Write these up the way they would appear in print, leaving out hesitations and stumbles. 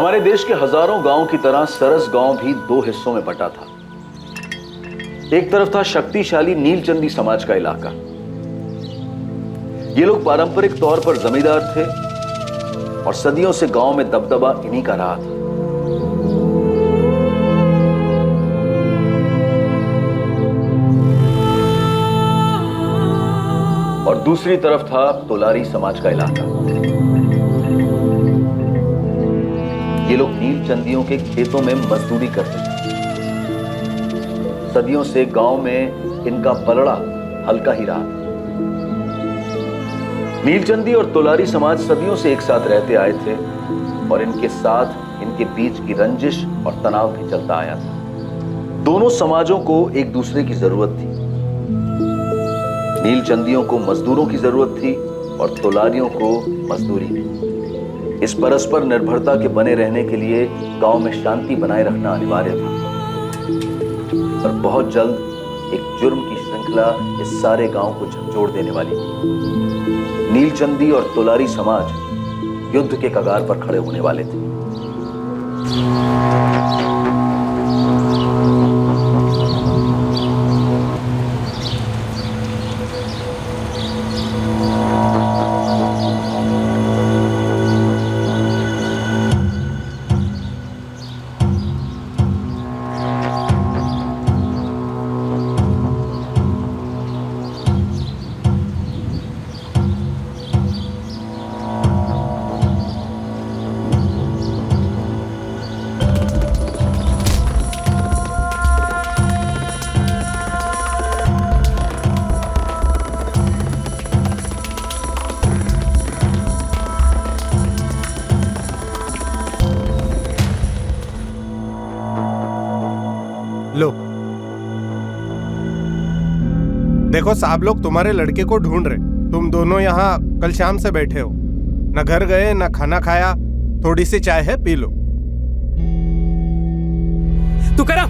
हमारे देश के हजारों गांव की तरह सरस गांव भी दो हिस्सों में बटा था। एक तरफ था शक्तिशाली नीलचंदी समाज का इलाका। ये लोग पारंपरिक तौर पर जमींदार थे और सदियों से गांव में दबदबा इन्हीं का रहा था। और दूसरी तरफ था तोलारी समाज का इलाका। ये लोग नीलचंदियों के खेतों में मजदूरी करते थे। सदियों से गांव में इनका पलड़ा हल्का ही रहा। नीलचंदी और तोलारी समाज सदियों से एक साथ रहते आए थे और इनके साथ इनके बीच की रंजिश और तनाव भी चलता आया था। दोनों समाजों को एक दूसरे की जरूरत थी। नीलचंदियों को मजदूरों की जरूरत थी और तोलारियों को मजदूरी की। इस परस्पर निर्भरता के बने रहने के लिए गांव में शांति बनाए रखना अनिवार्य था। और बहुत जल्द एक जुर्म की श्रृंखला इस सारे गांव को झकझोर देने वाली थी। नीलचंदी और तोलारी समाज युद्ध के कगार पर खड़े होने वाले थे। लो, देखो साहब लोग तुम्हारे लड़के को ढूंढ रहे। तुम दोनों यहाँ कल शाम से बैठे हो, न घर गए न खाना खाया। थोड़ी सी चाय है, पी लो। तुकाराम,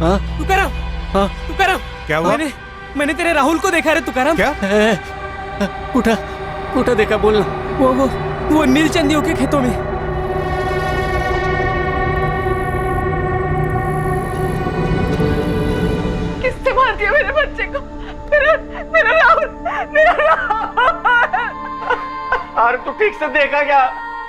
हाँ तुकाराम, हाँ तुकाराम, क्या हुआ? मैंने तेरे राहुल को देखा रे तुकाराम। क्या? उठा देखा, बोलना। वो नीलचंदियों के खेतों में। किसने मार दिया मेरे बच्चे को? मेरा राहुल। अरे तू ठीक से देखा क्या?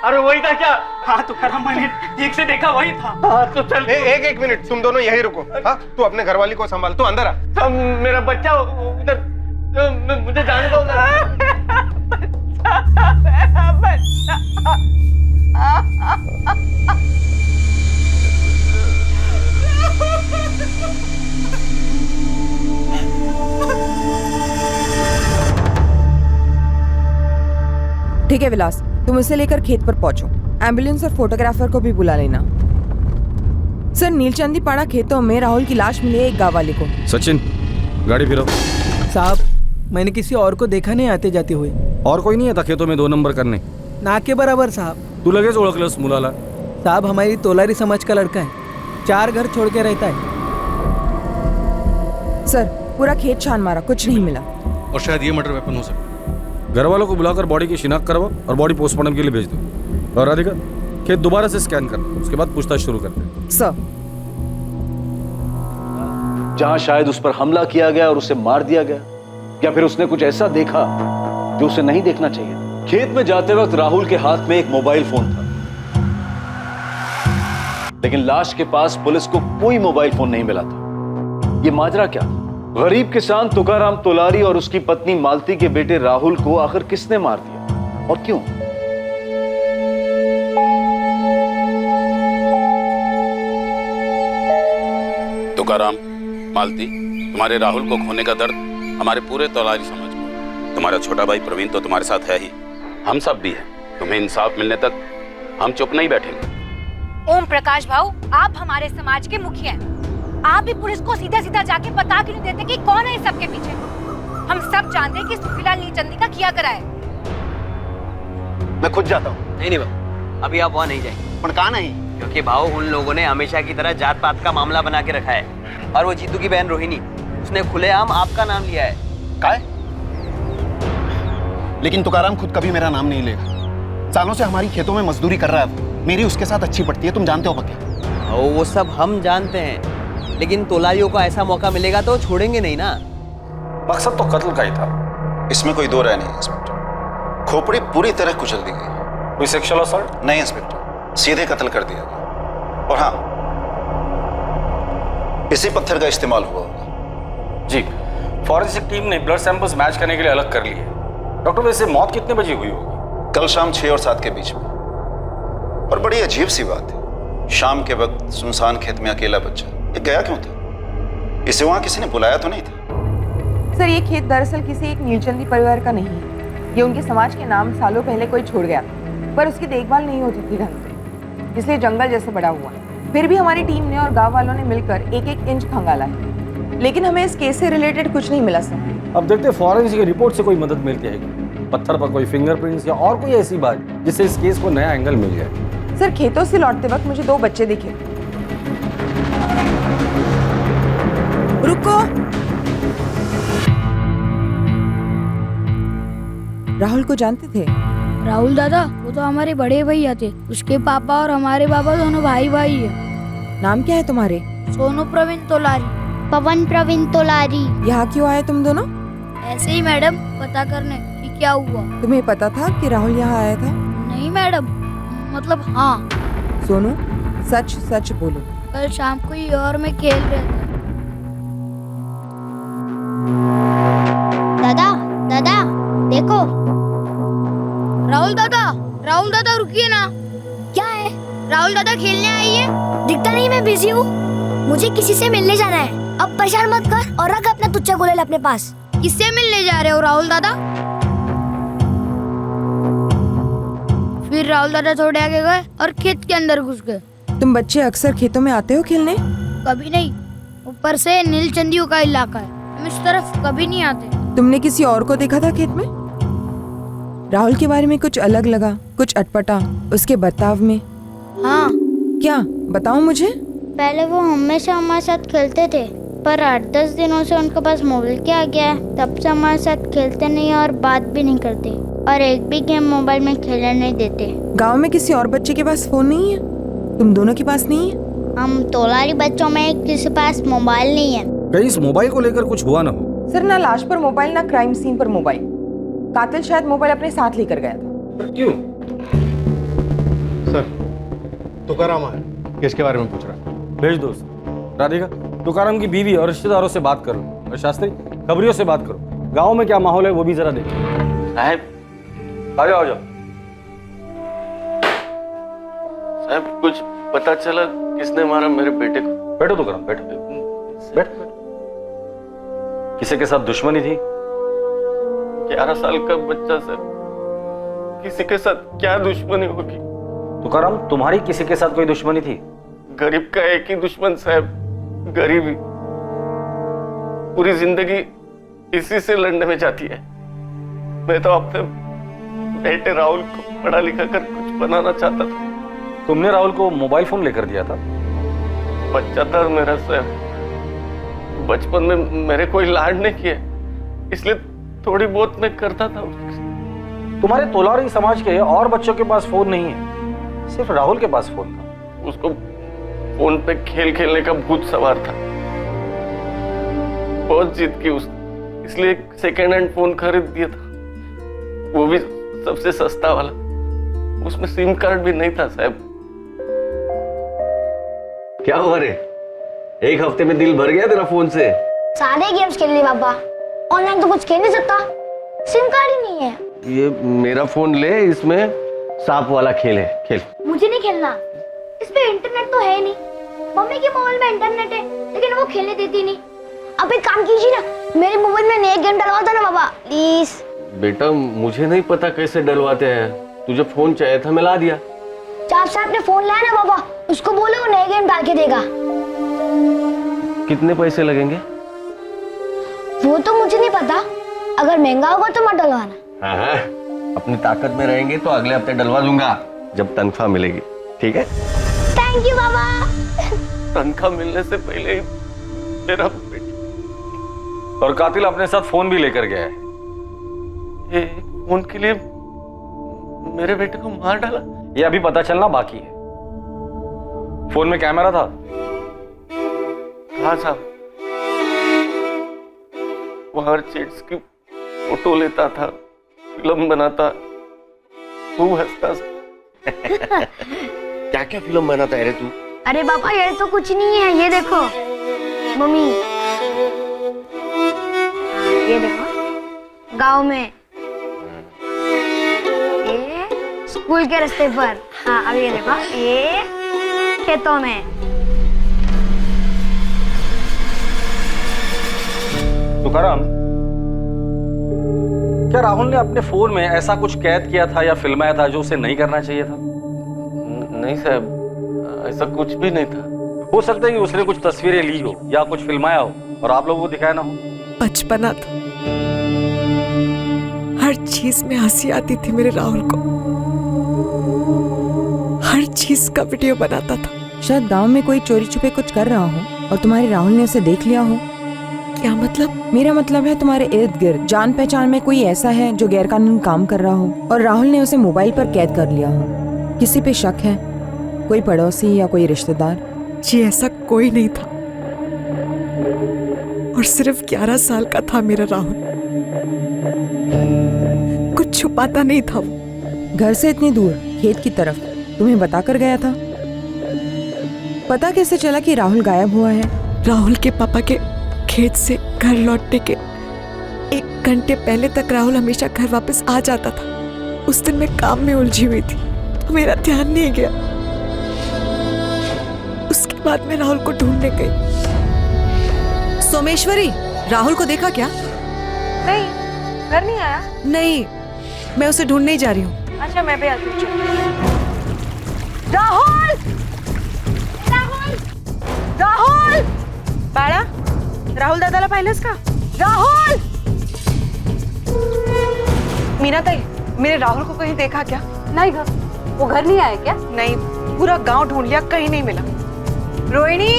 अरे वही था क्या? हाँ तुकाराम, मैंने ठीक से देखा, वही था। हाँ तो चल। एक मिनट, तुम दोनों यही रुको। हाँ, तू अपने घरवाली को संभाल, तू अंदर आ। मेरा बच्चा उधर, मुझे जाने दो। मेरा बच्चा। ठीक है विलास, तुम इसे लेकर खेत पर पहुंचो। एम्बुलेंस और फोटोग्राफर को भी बुला लेना। सर, नीलचंदी पाड़ा खेतों में राहुल की लाश मिली है एक गाँव वाले को। सचिन, गाड़ी फिरो। साहब, मैंने किसी और को देखा नहीं आते जाते हुए। और कोई नहीं आता खेतों में 2 नंबर करने? ना के बराबर साहब। तू लगेच ओळखलंस मुलाला? साहब, हमारी तोलारी समाज का लड़का है, 4 घर छोड़ के रहता है। सर, पूरा खेत छान मारा, कुछ नहीं मिला। और शायद ये मर्डर वेपन हो सकता। घर वालों को बुलाकर बॉडी की शिनाख्त करवाओ और बॉडी पोस्टमार्टम के लिए भेज दो। और राधिका, खेत दोबारा से स्कैन कर, उसके बाद पूछताछ शुरू करते हैं। सर, जहां शायद उस पर हमला किया गया और उसे मार दिया गया, या फिर उसने कुछ ऐसा देखा जो उसे नहीं देखना चाहिए। खेत में जाते वक्त राहुल के हाथ में एक मोबाइल फोन था, लेकिन लाश के पास पुलिस को कोई मोबाइल फोन नहीं मिला था। यह माजरा क्या? गरीब किसान तुकाराम तोलारी और उसकी पत्नी मालती के बेटे राहुल को आखिर किसने मार दिया और क्यों? तुकाराम, मालती, तुम्हारे राहुल को खोने का दर्द हमारे पूरे तोलारी समाज को। तुम्हारा छोटा भाई प्रवीण तो तुम्हारे साथ है ही, हम सब भी हैं। तुम्हें इंसाफ मिलने तक हम चुप नहीं बैठेंगे। ओम प्रकाश भाऊ, आप हमारे समाज के मुखिया हैं। आप भी पुलिस को सीधा सीधा जाके बता क्यों नहीं देते कि कौन है इस सबके पीछे? हम सब जानते हैं कि सुखीलाल नीलचंदी का किया करा है। मैं खुद जाता हूँ। नहीं भाऊ, अभी आप वहाँ नहीं जाएंगे। पर कहाँ नहीं? क्योंकि भाऊ, उन लोगों ने हमेशा की तरह जात पात का मामला बना के रखा है। और वो जीतू की बहन रोहिणी, उसने खुलेआम आपका नाम लिया है। काय? लेकिन तुकाराम खुद कभी मेरा नाम नहीं लेगा। सालों से हमारी खेतों में मजदूरी कर रहा है। मेरी उसके साथ अच्छी पड़ती है, तुम जानते हो क्या? वो सब हम जानते हैं, लेकिन तोलारियों को ऐसा मौका मिलेगा तो छोड़ेंगे नहीं ना। मकसद तो कत्ल का ही था। इसमें कोई दो राय नहीं है इंस्पेक्टर। खोपड़ी पूरी तरह कुचल दी गई। कोई सेक्सुअल असॉल्ट? नहीं इंस्पेक्टर, सीधे कत्ल कर दिया गया। और हाँ, इसी पत्थर का इस्तेमाल हुआ होगा। जी, फॉरेंसिक टीम ने ब्लड सैंपल्स मैच करने के लिए अलग कर लिए। डॉक्टर, वैसे मौत कितने बजे हुई होगी? कल शाम 6 और 7 के बीच में। और बड़ी अजीब सी बात है, शाम के वक्त सुनसान खेत में अकेला बच्चा, ये गया क्यों था? इसे वहां किसी ने बुलाया तो नहीं था? सर, ये खेत दरअसल किसी एक नीलचंदी परिवार का नहीं है। ये उनके समाज के नाम सालों पहले कोई छोड़ गया था, पर उसकी देखभाल नहीं होती थी ढंग से, इसलिए जंगल जैसे बड़ा हुआ। फिर भी हमारी टीम ने और गांव वालों ने मिलकर 1-1 इंच खंगाला है, लेकिन हमें इस केस से रिलेटेड कुछ नहीं मिला सर। अब देखते हैं फॉरेंसिक रिपोर्ट से कोई मदद मिलती है क्या? पत्थर पर कोई फिंगरप्रिंट्स या और कोई ऐसी बात जिससे इस केस को नया एंगल मिल जाए। सर, खेतों से लौटते वक्त मुझे 2 बच्चे दिखे। रुको, राहुल को जानते थे? राहुल दादा, वो तो हमारे बड़े भैया थे। उसके पापा और हमारे पापा दोनों भाई भाई है। नाम क्या है तुम्हारे? सोनू प्रवीण तोलारी। पवन प्रवीण तोलारी। यहाँ क्यों आए तुम दोनों? ऐसे ही मैडम, पता करने कि क्या हुआ। तुम्हें पता था कि राहुल यहाँ आया था? नहीं मैडम, मतलब हाँ। सोनू, सच सच बोलो। कल शाम को ही और मैं खेल रहे थे। दादा दादा देखो। राहुल दादा रुकिए ना। क्या है? राहुल दादा खेलने आई है। दिखता नहीं, मैं बिजी हूँ। मुझे किसी से मिलने जाना है। अब परेशान मत कर और रख अपना तुच्चा गुलेल अपने पास। किससे मिलने जा रहे हो राहुल दादा? फिर राहुल दादा थोड़े आगे गए और खेत के अंदर घुस गए। तुम बच्चे अक्सर खेतों में आते हो खेलने? कभी नहीं, ऊपर से नीलचंदियों का इलाका है, हम इस तरफ कभी नहीं आते। तुमने किसी और को देखा था खेत में? राहुल के बारे में कुछ अलग लगा, कुछ अटपटा उसके बर्ताव में? हाँ। क्या, बताओ मुझे। पहले वो हमेशा हमारे साथ खेलते थे, पर 8-10 दिनों से उनके पास मोबाइल क्या आ गया है, तब से हमारे साथ खेलते नहीं और बात भी नहीं करते, और एक भी गेम मोबाइल में खेलने नहीं देते। गांव में किसी और बच्चे के पास फोन नहीं है? तुम दोनों के पास नहीं है? हम तोलारी बच्चों में किसी पास मोबाइल नहीं है। कहीं इस मोबाइल को लेकर कुछ हुआ ना हो? सर, ना लाश पर मोबाइल, ना क्राइम सीन पर मोबाइल। कातिल शायद मोबाइल अपने साथ लेकर गया था। क्यों? सर, तुकाराम है, किसके बारे में पूछ रहा है? भेज दो राधिका, तुकाराम की बीवी और रिश्तेदारों से बात करो, और शास्त्री खबरियों से बात करो। गांव में क्या माहौल है वो भी जरा देखो। साहब, आ जाओ आ जाओ। साहब, कुछ पता चला किसने मारा मेरे बेटे को? बैठो तुकाराम, बैठो बैठ। किसी के साथ दुश्मनी थी? 11 साल का बच्चा सर, किसी के साथ क्या दुश्मनी होगी? तुकाराम, तुम्हारी किसी के साथ कोई दुश्मनी थी? गरीब का एक ही दुश्मन साहब, गरीबी। पूरी जिंदगी इसी से लड़ने में जाती है। मैं तो अपने बेटे राहुल को पढ़ा लिखा कर कुछ बनाना चाहता था। तुमने राहुल को मोबाइल फोन लेकर दिया था? बच्चा था मेरा साहब, बचपन में मेरे कोई लाड नहीं किए, इसलिए थोड़ी बहुत मैं करता था। तुम्हारे तोलारी समाज के और बच्चों के पास फोन नहीं है, सिर्फ राहुल के पास फोन था। उसको फोन पे खेल खेलने का भूत सवार था। बहुत जिद की उसने, इसलिए एक सेकेंड हैंड फोन खरीद दिया था, वो भी सबसे सस्ता वाला। उसमें सिम कार्ड भी नहीं था साहब। क्या हुआ रे? एक हफ्ते में दिल भर गया तेरा फोन से? सारे गेम्स खेल लिए पापा, ऑनलाइन तो कुछ खेल नहीं सकता, सिम कार्ड ही नहीं है। ये मेरा फोन ले, इसमें सांप वाला खेल है, खेल। मुझे नहीं खेलना, इस पे इंटरनेट तो है नहीं। मम्मी के मोबाइल में इंटरनेट है, लेकिन वो खेलने देती नहीं। अब एक काम कीजिए ना, मेरे मोबाइल में नए गेम डलवा दो ना बाबा, प्लीज। बेटा, मुझे नहीं पता कैसे डलवाते हैं, तुझे फोन चाहिए था, मैं ला दिया। जब से आपने फोन लाया ना बाबा, उसको बोलो वो नए गेम डाल के देगा। कितने पैसे लगेंगे? वो तो मुझे नहीं पता, अगर महंगा होगा तो मत डलवाना। हाँ, अपनी ताकत में रहेंगे तो अगले हफ्ते डलवा दूंगा, जब तनख्वाह मिलेगी, ठीक है? थैंक यू बाबा। तनख्वाह मिलने से पहले ही मेरा और कातिल अपने साथ फोन भी लेकर गया है। ये फोन के लिए मेरे बेटे को मार डाला? ये अभी पता चलना बाकी है। फोन में कैमरा था? हाँ साहब, वो हर चीज की फोटो लेता था, फिल्म बनाता, खूब हंसता। क्या क्या फिल्म बनाता है रे तू? अरे पापा ये तो कुछ नहीं है, ये देखो मम्मी, ये देखो गांव में, ये स्कूल के रास्ते पर, हाँ अब ये देखो ये खेतों में। तुकाराम, क्या राहुल ने अपने फोन में ऐसा कुछ कैद किया था या फिल्माया था जो उसे नहीं करना चाहिए था? नहीं साहब, ऐसा कुछ भी नहीं था। हो सकता है कि उसने कुछ तस्वीरें ली हो या कुछ फिल्माया हो और आप लोगों को दिखाया ना हो। बचपना था, हर चीज में हंसी आती थी मेरे राहुल को, हर चीज का वीडियो बनाता था। शायद गांव में कोई चोरी छुपे कुछ कर रहा हो और तुम्हारे राहुल ने उसे देख लिया हो। क्या मतलब? मेरा मतलब है तुम्हारे इर्द गिर्द जान पहचान में कोई ऐसा है जो गैरकानूनी काम कर रहा हो और राहुल ने उसे मोबाइल पर कैद कर लिया हो। किसी पे शक है? कोई पड़ोसी या कोई रिश्तेदार? जी ऐसा कोई नहीं था, और सिर्फ 11 साल का था मेरा राहुल, कुछ छुपाता नहीं था वो। घर से इतनी दूर खेत की तरफ तुम्हें बता कर गया था? पता कैसे चला कि राहुल गायब हुआ है? राहुल के पापा के खेत से घर लौटने के 1 घंटे पहले तक राहुल हमेशा घर वापस आ जाता था। उस दिन मैं काम में उलझी हुई थी तो मेरा ध्यान नहीं गया। उसके बाद मैं राहुल को ढूंढने गई। सोमेश्वरी, राहुल को देखा क्या? नहीं, घर नहीं आया। नहीं, मैं उसे ढूंढने ही जा रही हूँ। अच्छा मैं भी आती हूँ। राहुल! राहुल! राहुल! बाळा, राहुल दादाला पाहिलंस का? राहुल! मीना ताई, मेरे राहुल को कहीं देखा क्या? नहीं घर, वो घर नहीं आया क्या? नहीं, पूरा गांव ढूंढ लिया, कहीं नहीं मिला। रोहिणी,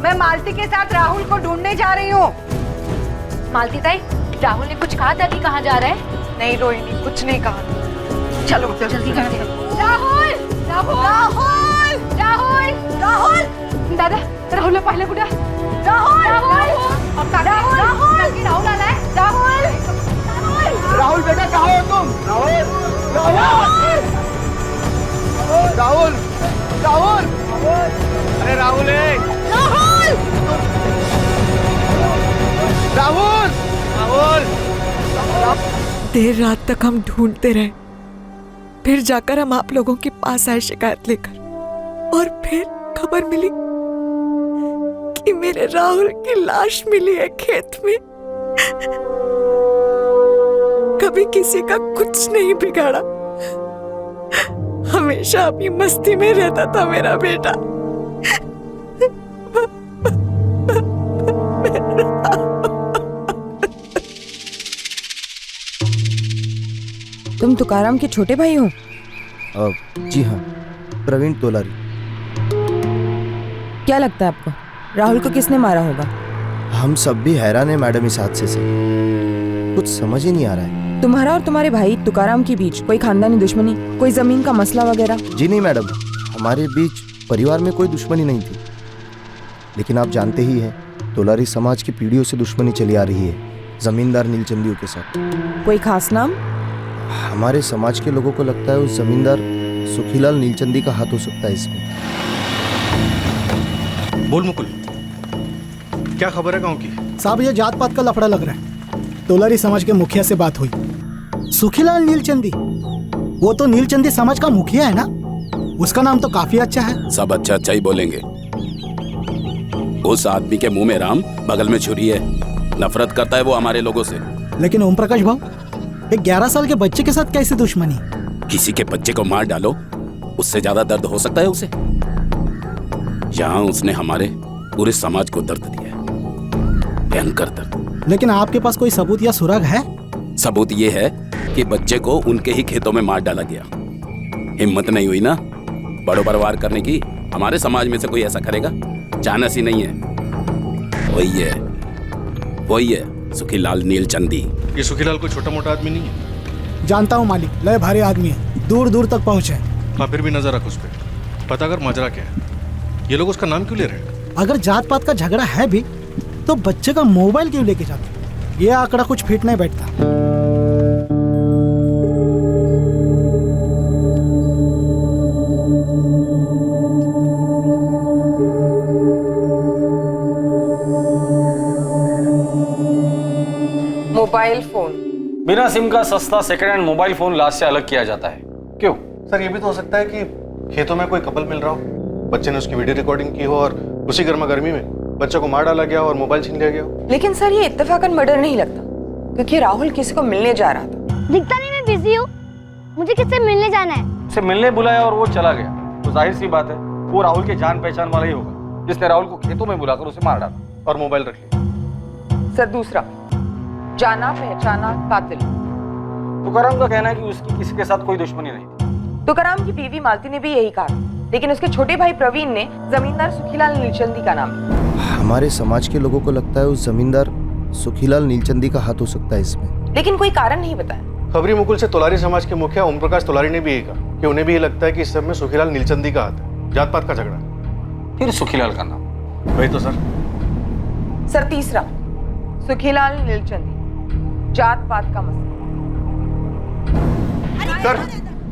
मैं मालती के साथ राहुल को ढूंढने जा रही हूँ। मालती ताई, राहुल ने कुछ कहा था कि कहाँ जा रहा है? नहीं रोहिणी, कुछ नहीं कहा। चलो जल्दी करते हैं। राहुल! राहुल! राहुल! राहुल! राहुल! दादा, राहुलला पाहिलं कुठे? राहुल! राहुल! राहुल! राहुल! राहुल आलाय? राहुल! राहुल बेटा कहाँ हो तुम? राहुल! राहुल! राहुल! अरे राहुल है! राहुल! राहुल! राहुल! देर रात तक हम ढूंढते रहे, फिर जाकर हम आप लोगों के पास आए शिकायत लेकर, और फिर खबर मिली कि मेरे राहुल की लाश मिली है खेत में। कभी किसी का कुछ नहीं बिगाड़ा, हमेशा अपनी मस्ती में रहता था मेरा बेटा। तुम तुकाराम के छोटे भाई हो? जी हाँ, प्रवीण तोलारी। क्या लगता है आपको राहुल को किसने मारा होगा? हम सब भी हैरान हैं मैडम इस हादसे से, कुछ समझ ही नहीं आ रहा है। तुम्हारा और तुम्हारे भाई तुकाराम के बीच कोई खानदानी दुश्मनी, कोई जमीन का मसला वगैरह? जी नहीं मैडम, हमारे बीच परिवार में कोई दुश्मनी नहीं थी, लेकिन आप जानते ही हैं तोलारी समाज की पीढ़ियों से दुश्मनी चली आ रही है जमींदार नीलचंदियों के साथ। कोई खास नाम? हमारे समाज के लोगों को लगता है उस जमींदार सुखीलाल नीलचंदी का हाथ हो सकता है इसमें। बोल मुकुल, क्या खबर है गांव की? साहब ये जात पात का लफड़ा लग रहा है। तोलारी समाज के मुखिया से बात हुई। सुखीलाल नीलचंदी, वो तो नीलचंदी समाज का मुखिया है ना? उसका नाम तो काफी अच्छा है। सब अच्छा अच्छा ही बोलेंगे। उस आदमी के मुंह में राम, बगल में छुरी है। नफरत करता है वो हमारे लोगों से। लेकिन ओम प्रकाश भाव, एक 11 साल के बच्चे के साथ कैसे दुश्मनी? किसी के बच्चे को मार डालो, उससे ज्यादा दर्द हो सकता है उसे? यहाँ उसने हमारे पूरे समाज को दर्द दिया है, भयंकर दर्द। लेकिन आपके पास कोई सबूत या सुराग है? सबूत ये है कि बच्चे को उनके ही खेतों में मार डाला गया। हिम्मत नहीं हुई ना बड़ो बरवार करने की? हमारे समाज में से कोई ऐसा करेगा? चानस ही नहीं है। वही है सुखीलाल नीलचंदी। ये सुखीलाल कोई छोटा मोटा आदमी नहीं है। जानता हूँ मालिक, लय भारी आदमी है, दूर दूर तक पहुँचे। हाँ, फिर भी नजर रख उस पर, पता कर माजरा क्या है। ये लोग उसका नाम क्यों ले रहे हैं? अगर जात पात का झगड़ा है भी तो बच्चे का मोबाइल क्यों लेके जाते? ये आंकड़ा कुछ फिट नहीं बैठता। मोबाइल फोन बिना सिम का सस्ता सेकंड हैंड मोबाइल फोन लाश से अलग किया जाता है। क्यों? सर ये भी तो हो सकता है कि खेतों में कोई कपल मिल रहा हो, बच्चे ने उसकी वीडियो रिकॉर्डिंग की हो और उसी गर्मा गर्मी में बच्चे को मार डाला गया और मोबाइल छीन लिया गया हो। लेकिन सर ये इत्तेफाकन मर्डर नहीं लगता, क्योंकि राहुल किसी को मिलने जा रहा था। दिखता नहीं मैं बिजी हूँ, मुझे किससे मिलने जाना है? उसे मिलने बुलाया और वो चला गया, तो जाहिर सी बात है वो राहुल के जान पहचान वाला ही होगा जिसने राहुल को खेतों में बुलाकर उसे मार डाला और मोबाइल रख लिया। सर दूसरा, जाना पहचाना कातिल। तुकाराम का कहना है कि उसकी किसी के साथ कोई दुश्मनी नहीं थी। तुकाराम की बीवी मालती ने भी यही कहा, लेकिन उसके छोटे भाई प्रवीण ने जमींदार सुखीलाल नीलचंदी का नाम लिया। हमारे समाज के लोगों को लगता है उस जमींदार सुखीलाल नीलचंदी का हाथ हो सकता है इसमें, लेकिन कोई कारण नहीं बताया। खबरी मुकुल से तोलारी समाज के मुखिया ओम प्रकाश तोलारी ने भी यही कहा कि उन्हें भी ये लगता है कि इस सब में सुखीलाल नीलचंदी का हाथ है, जात पात का झगड़ा। फिर सुखीलाल का नाम? वही तो सर। सर तीसरा, सुखीलाल नीलचंदी, जात पात का मसला।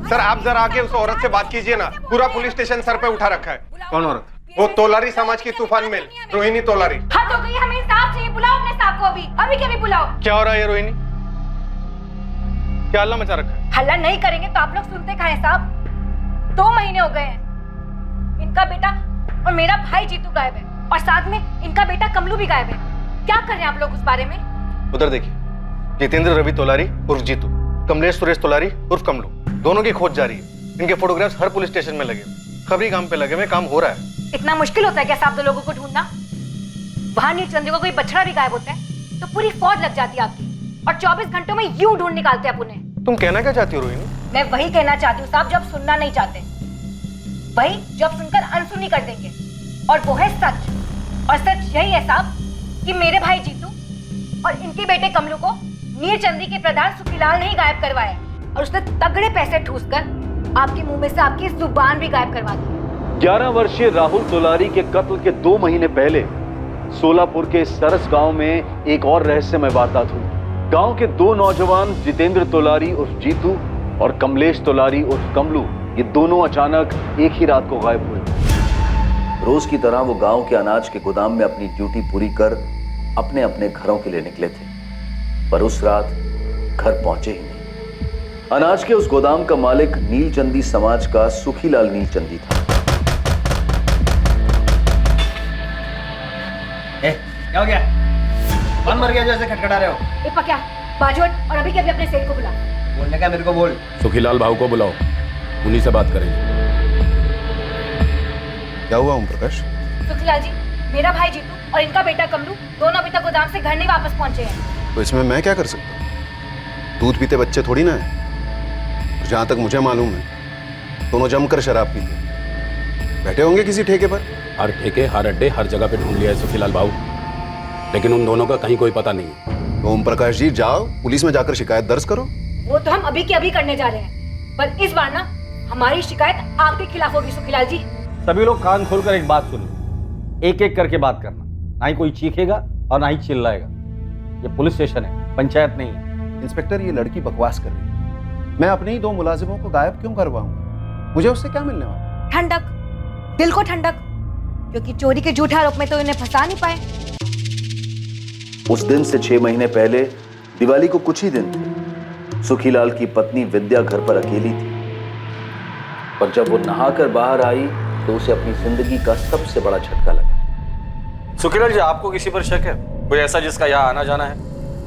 सर आप जरा आके उस औरत से बात कीजिए ना, पूरा पुलिस स्टेशन सर पे उठा रखा है। कौन औरत? वो तोलारी समाज की तूफान मेल रोहिणी तोलारी। हद हो गई, हमें इंसाफ चाहिए। बुलाओ अपने साहब को अभी के अभी बुलाओ। क्या हो रहा है रोहिणी? क्या हल्ला मचा रखा है? हल्ला नहीं करेंगे तो आप लोग सुनते कहाँ हैं साहब? 2 महीने हो गए हैं, इनका बेटा और मेरा भाई जीतू गायब है, और साथ में इनका बेटा कमलू भी गायब है। क्या कर रहे हैं आप लोग उस बारे में? उधर देखिए, जितेंद्र रवि तोलारी उर्फ जीतू, कमलेश सुरेश तोलारी उर्फ कमलू, दोनों की खोज जारी है। इनके फोटोग्राफ्स हर पुलिस स्टेशन में लगे, खबरी काम पे लगे हुए, काम हो रहा है। इतना मुश्किल होता है क्या साहब 2 लोगों को ढूंढना? वहां नीलचंदी को कोई बछड़ा भी गायब होता है तो पूरी फौज लग जाती है आपकी, और 24 घंटों में यूं ढूंढ निकालते हैं आप उन्हें। तुम कहना क्या चाहती हो रोहिणी? मैं वही कहना चाहती हूँ साहब जो आप सुनना नहीं चाहते, वही जो आप सुनकर अनसुनी कर देंगे, और वो है सच। और सच यही है साहब कि मेरे भाई जीतू और इनके बेटे कमलू को नीलचंदी के प्रधान सुखीलाल ने ही गायब करवाया, और उसने तगड़े पैसे ठूसकर आपके मुंह में से आपकी जुबान भी गायब करवा दी। 11 वर्षीय राहुल तोलारी के कत्ल के 2 महीने पहले सोलापुर के सरस गांव में एक और रहस्यमय वारदात हुई। गांव के 2 नौजवान जितेंद्र तोलारी उर्फ जीतू और कमलेश तोलारी उर्फ कमलू, ये दोनों अचानक एक ही रात को गायब हुए। रोज की तरह वो गांव के अनाज के गोदाम में अपनी ड्यूटी पूरी कर अपने अपने घरों के लिए निकले थे, पर उस रात घर पहुंचे ही नहीं। अनाज के उस गोदाम का मालिक नीलचंदी समाज का सुखीलाल नीलचंदी था। क्या हो गया? कौन मर गया जैसे खटखटा रहे हो? इप्पा क्या बाजू हट और अभी के अभी अपने सेठ को बुला। बोलने का मेरे को बोल। सुखीलाल भाऊ को बुलाओ, उन्हीं से बात करेंगे। क्या हुआ ओम प्रकाश? सुखीलाल जी, मेरा भाई जीतू और इनका बेटा कमलू दोनों अभी तक गोदाम से घर नहीं वापस पहुंचे हैं। तो इसमें मैं क्या कर सकता हूँ? दूध पीते बच्चे थोड़ी ना है। जहां तक मुझे मालूम है दोनों जमकर शराब पीते बैठे होंगे किसी ठेके पर। हर ठेके, हर अड्डे, हर जगह पे ढूंढ लिया है सुखीलाल भाऊ, लेकिन उन दोनों का कहीं कोई पता नहीं है। तो ओम प्रकाश जी जाओ पुलिस में जाकर शिकायत दर्ज करो। वो तो हम अभी के अभी करने जा रहे हैं, पर इस बार ना हमारी शिकायत आपके खिलाफ होगी सुखीलाल जी। सभी लोग कान खोलकर एक बात सुन लो, एक एक करके बात करना, ना ही कोई चीखेगा और ना ही चिल्लाएगा। ये पुलिस स्टेशन है, पंचायत नहीं है। इंस्पेक्टर ये लड़की बकवास कर रही है, मैं अपने ही 2 मुलाजिमों को गायब क्यों करवाऊंगा? मुझे उससे क्या मिलने वाला? ठंडक, दिल को ठंडक, क्योंकि चोरी के झूठे आरोप में तो इन्हें फंसा नहीं पाए। उस दिन से 6 महीने पहले दिवाली को कुछ ही दिन थे। सुखीलाल की पत्नी विद्या घर पर अकेली थी, पर जब वो नहाकर बाहर आई तो उसे अपनी जिंदगी का सबसे बड़ा झटका लगा। सुखीलाल जी, आपको किसी पर शक है? कोई ऐसा जिसका यहाँ आना जाना है?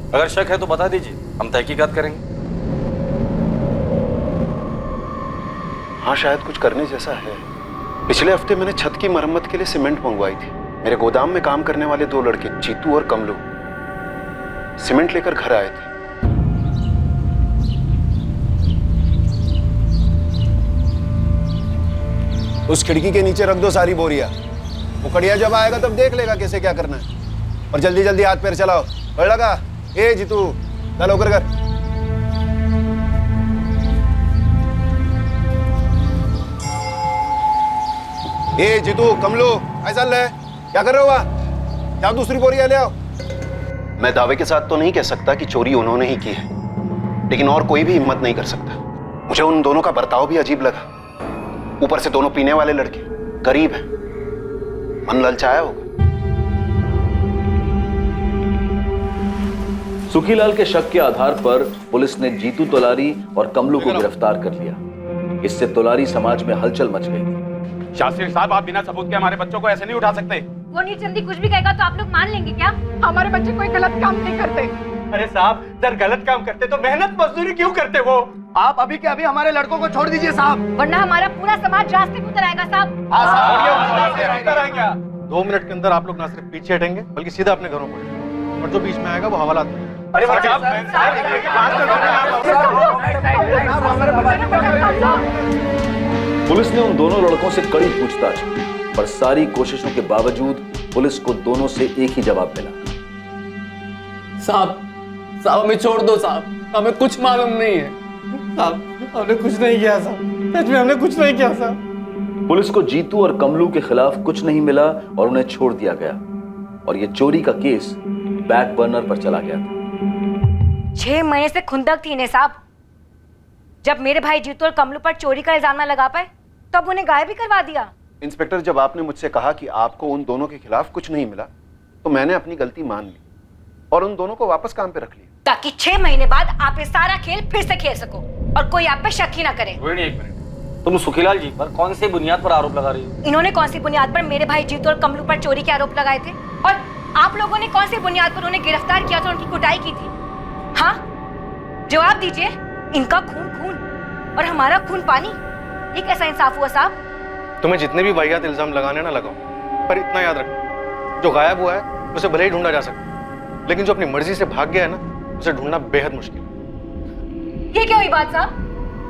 अगर शक है तो बता दीजिए, हम तहकीकात करेंगे। हाँ शायद कुछ करने जैसा है। पिछले हफ्ते मैंने छत की मरम्मत के लिए सीमेंट मंगवाई थी। मेरे गोदाम में काम करने वाले 2 लड़के जीतू और कमलू सीमेंट लेकर घर आए थे। उस खिड़की के नीचे रख दो सारी बोरिया। वो कड़िया जब आएगा तब देख लेगा कैसे क्या करना है, और जल्दी जल्दी हाथ पैर चलाओ। बढ़ लगा ए जीतू, चलो कर। ए जीतू, कमलो, ऐसा ले, क्या कर रहे हो वहां? जाओ दूसरी बोरियां ले आओ। मैं दावे के साथ तो नहीं कह सकता कि चोरी उन्होंने ही की है, लेकिन और कोई भी हिम्मत नहीं कर सकता। मुझे उन दोनों का बर्ताव भी अजीब लगा। ऊपर से दोनों पीने वाले लड़के, गरीब हैं, मन ललचाया होगा। सुखीलाल के शक के आधार पर पुलिस ने जीतू तोलारी और कमलू को गिरफ्तार कर लिया। इससे तोलारी समाज में हलचल मच गई। शास्त्री साहब, आप बिना सबूत के हमारे बच्चों को ऐसे नहीं उठा सकते। वो नीलचंदी कुछ भी कहेगा तो आप लोग मान लेंगे क्या? हमारे बच्चे कोई गलत काम नहीं करते। अरे साहब, अगर गलत काम करते तो मेहनत मजदूरी क्यों करते वो? आप अभी के अभी हमारे लड़कों को छोड़ दीजिए साहब, वरना हमारा पूरा समाज रास्ते पे उतर आएगा साहब। 2 मिनट के अंदर आप लोग ना सिर्फ पीछे हटेंगे बल्कि सीधा अपने घरों पर, और जो बीच में आएगा वो हवालात में। पुलिस ने उन दोनों लड़कों से कड़ी पूछताछ की, पर सारी कोशिशों के बावजूद पुलिस को दोनों से एक ही जवाब मिला। साहब हमें छोड़ दो साहब, हमें कुछ मालूम नहीं है साहब, हमने कुछ नहीं किया साहब, सच में हमने कुछ नहीं किया साहब। पुलिस को जीतू और कमलू के खिलाफ कुछ नहीं मिला और उन्हें छोड़ दिया गया, और यह चोरी का केस बैक बर्नर पर चला गया था। 6 महीने से खुंदक थी इन्हें साहब। जब मेरे भाई जीतू और कमलू पर चोरी का इल्जाम न लगा पाए तब उन्हें गायब भी करवा दिया। इंस्पेक्टर, जब आपने मुझसे कहा कि आपको उन दोनों के खिलाफ कुछ नहीं मिला, तो मैंने अपनी गलती मान ली और उन दोनों को वापस काम पे रख लिया, ताकि 6 महीने बाद आप ये सारा खेल फिर से खेल सको और कोई आप पे शक ही ना करे। एक मिनट, तुम सुखीलाल जी पर कौन सी बुनियाद पर आरोप लगा रही हो? इन्होंने कौन सी बुनियाद पर मेरे भाई जीतू और कमलू पर चोरी के आरोप लगाए थे, और आप लोगों ने कौन सी बुनियाद पर उन्हें गिरफ्तार किया था, उनकी कुटाई की थी? हाँ, जवाब दीजिए। इनका खून खून और हमारा खून पानी, ये कैसा इंसाफ हुआ साहब? तुम्हें जितने भी वाहियात इल्जाम लगाने ना लगाओ, पर इतना याद रखो, जो गायब हुआ है उसे भले ही ढूंढा जा सकता, लेकिन जो अपनी मर्जी से भाग गया है ना, उसे ढूंढना बेहद मुश्किल है। ये क्या हुई बात साहब?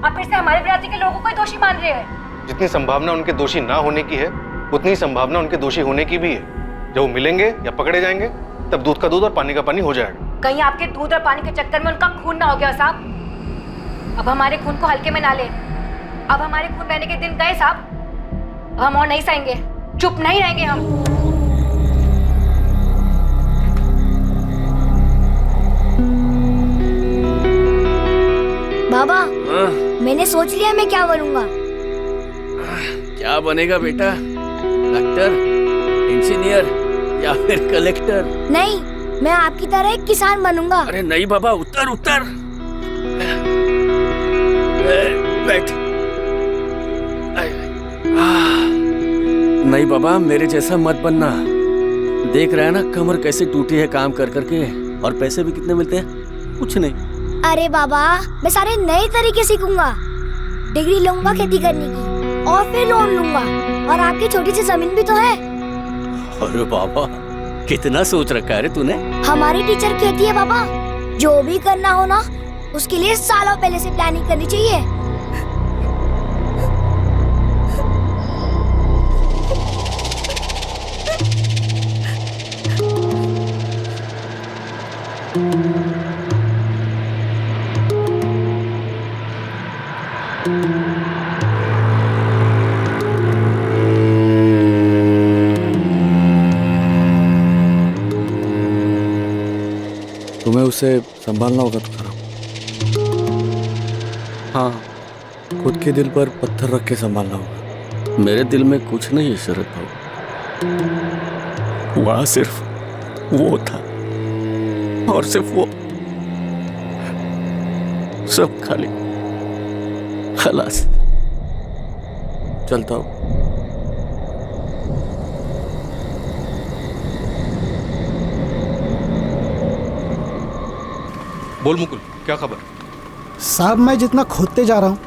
आप फिर से हमारे बिरादरी के लोगों को दोषी मान रहे हैं। जितनी संभावना उनके दोषी ना होने की है, उतनी संभावना उनके दोषी होने की भी है। जब वो मिलेंगे या पकड़े जाएंगे, तब दूध का दूध और पानी का पानी हो जाएगा। कहीं आपके दूध और पानी के चक्कर में उनका खून ना हो गया साहब। अब हमारे खून को हल्के में ना ले। अब हमारे खून बहने के दिन गए साहब। अब हम और नहीं सहेंगे, चुप नहीं रहेंगे हम। बाबा, मैंने सोच लिया मैं क्या बनूंगा। क्या बनेगा बेटा? डॉक्टर, इंजीनियर या फिर कलेक्टर? नहीं, मैं आपकी तरह एक किसान बनूंगा। अरे नहीं बाबा, उतर उतर, बैठ। नहीं बाबा, मेरे जैसा मत बनना। देख रहा है ना कमर कैसे टूटी है काम कर करके, और पैसे भी कितने मिलते हैं? कुछ नहीं। अरे बाबा, मैं सारे नए तरीके सीखूंगा। डिग्री लूंगा खेती करने की, और फिर लोन लूंगा, और आपकी छोटी सी जमीन भी तो है। अरे बाबा, कितना सोच रखा है रे तूने। हमारी टीचर कहती है बाबा, जो भी करना हो ना, उसके लिए सालों पहले से प्लानिंग करनी चाहिए। तुम्हें उसे संभालना होगा तो करो। हाँ, खुद के दिल पर पत्थर रख के संभालना होगा। मेरे दिल में कुछ नहीं है शरद भाऊ, वहां सिर्फ वो था, और सिर्फ वो, सब खाली। खलास, चलता हूं। बोल मुकुल, क्या खबर? साहब, मैं जितना खोदते जा रहा हूँ,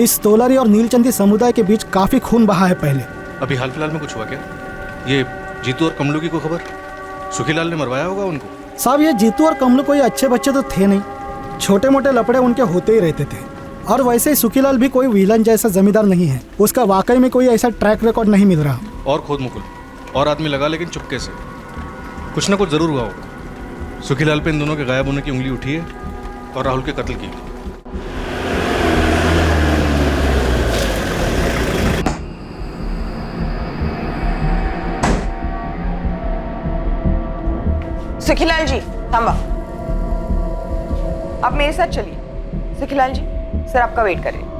इस तोलारी और नीलचंदी समुदाय के बीच काफी खून बहा है पहले। अभी हाल फिलहाल में कुछ हुआ क्या? ये जीतू और कमलू की कोई खबर? सुखीलाल ने मरवाया होगा उनको। साहब, ये जीतू और कमलू कोई अच्छे बच्चे तो थे नहीं, छोटे मोटे लफड़े उनके होते ही रहते थे। और वैसे ही सुखीलाल भी कोई विलन जैसा जमींदार नहीं है, उसका वाकई में कोई ऐसा ट्रैक रिकॉर्ड नहीं मिल रहा। और खोद मुकुल, और आदमी लगा, लेकिन चुपके से। कुछ ना कुछ जरूर हुआ होगा। सुखीलाल पे इन दोनों के गायब होने की उंगली उठी है और राहुल के कत्ल की। सुखीलाल जी थांबा, आप मेरे साथ चलिए। सुखीलाल जी, सर आपका वेट कर रहे हैं।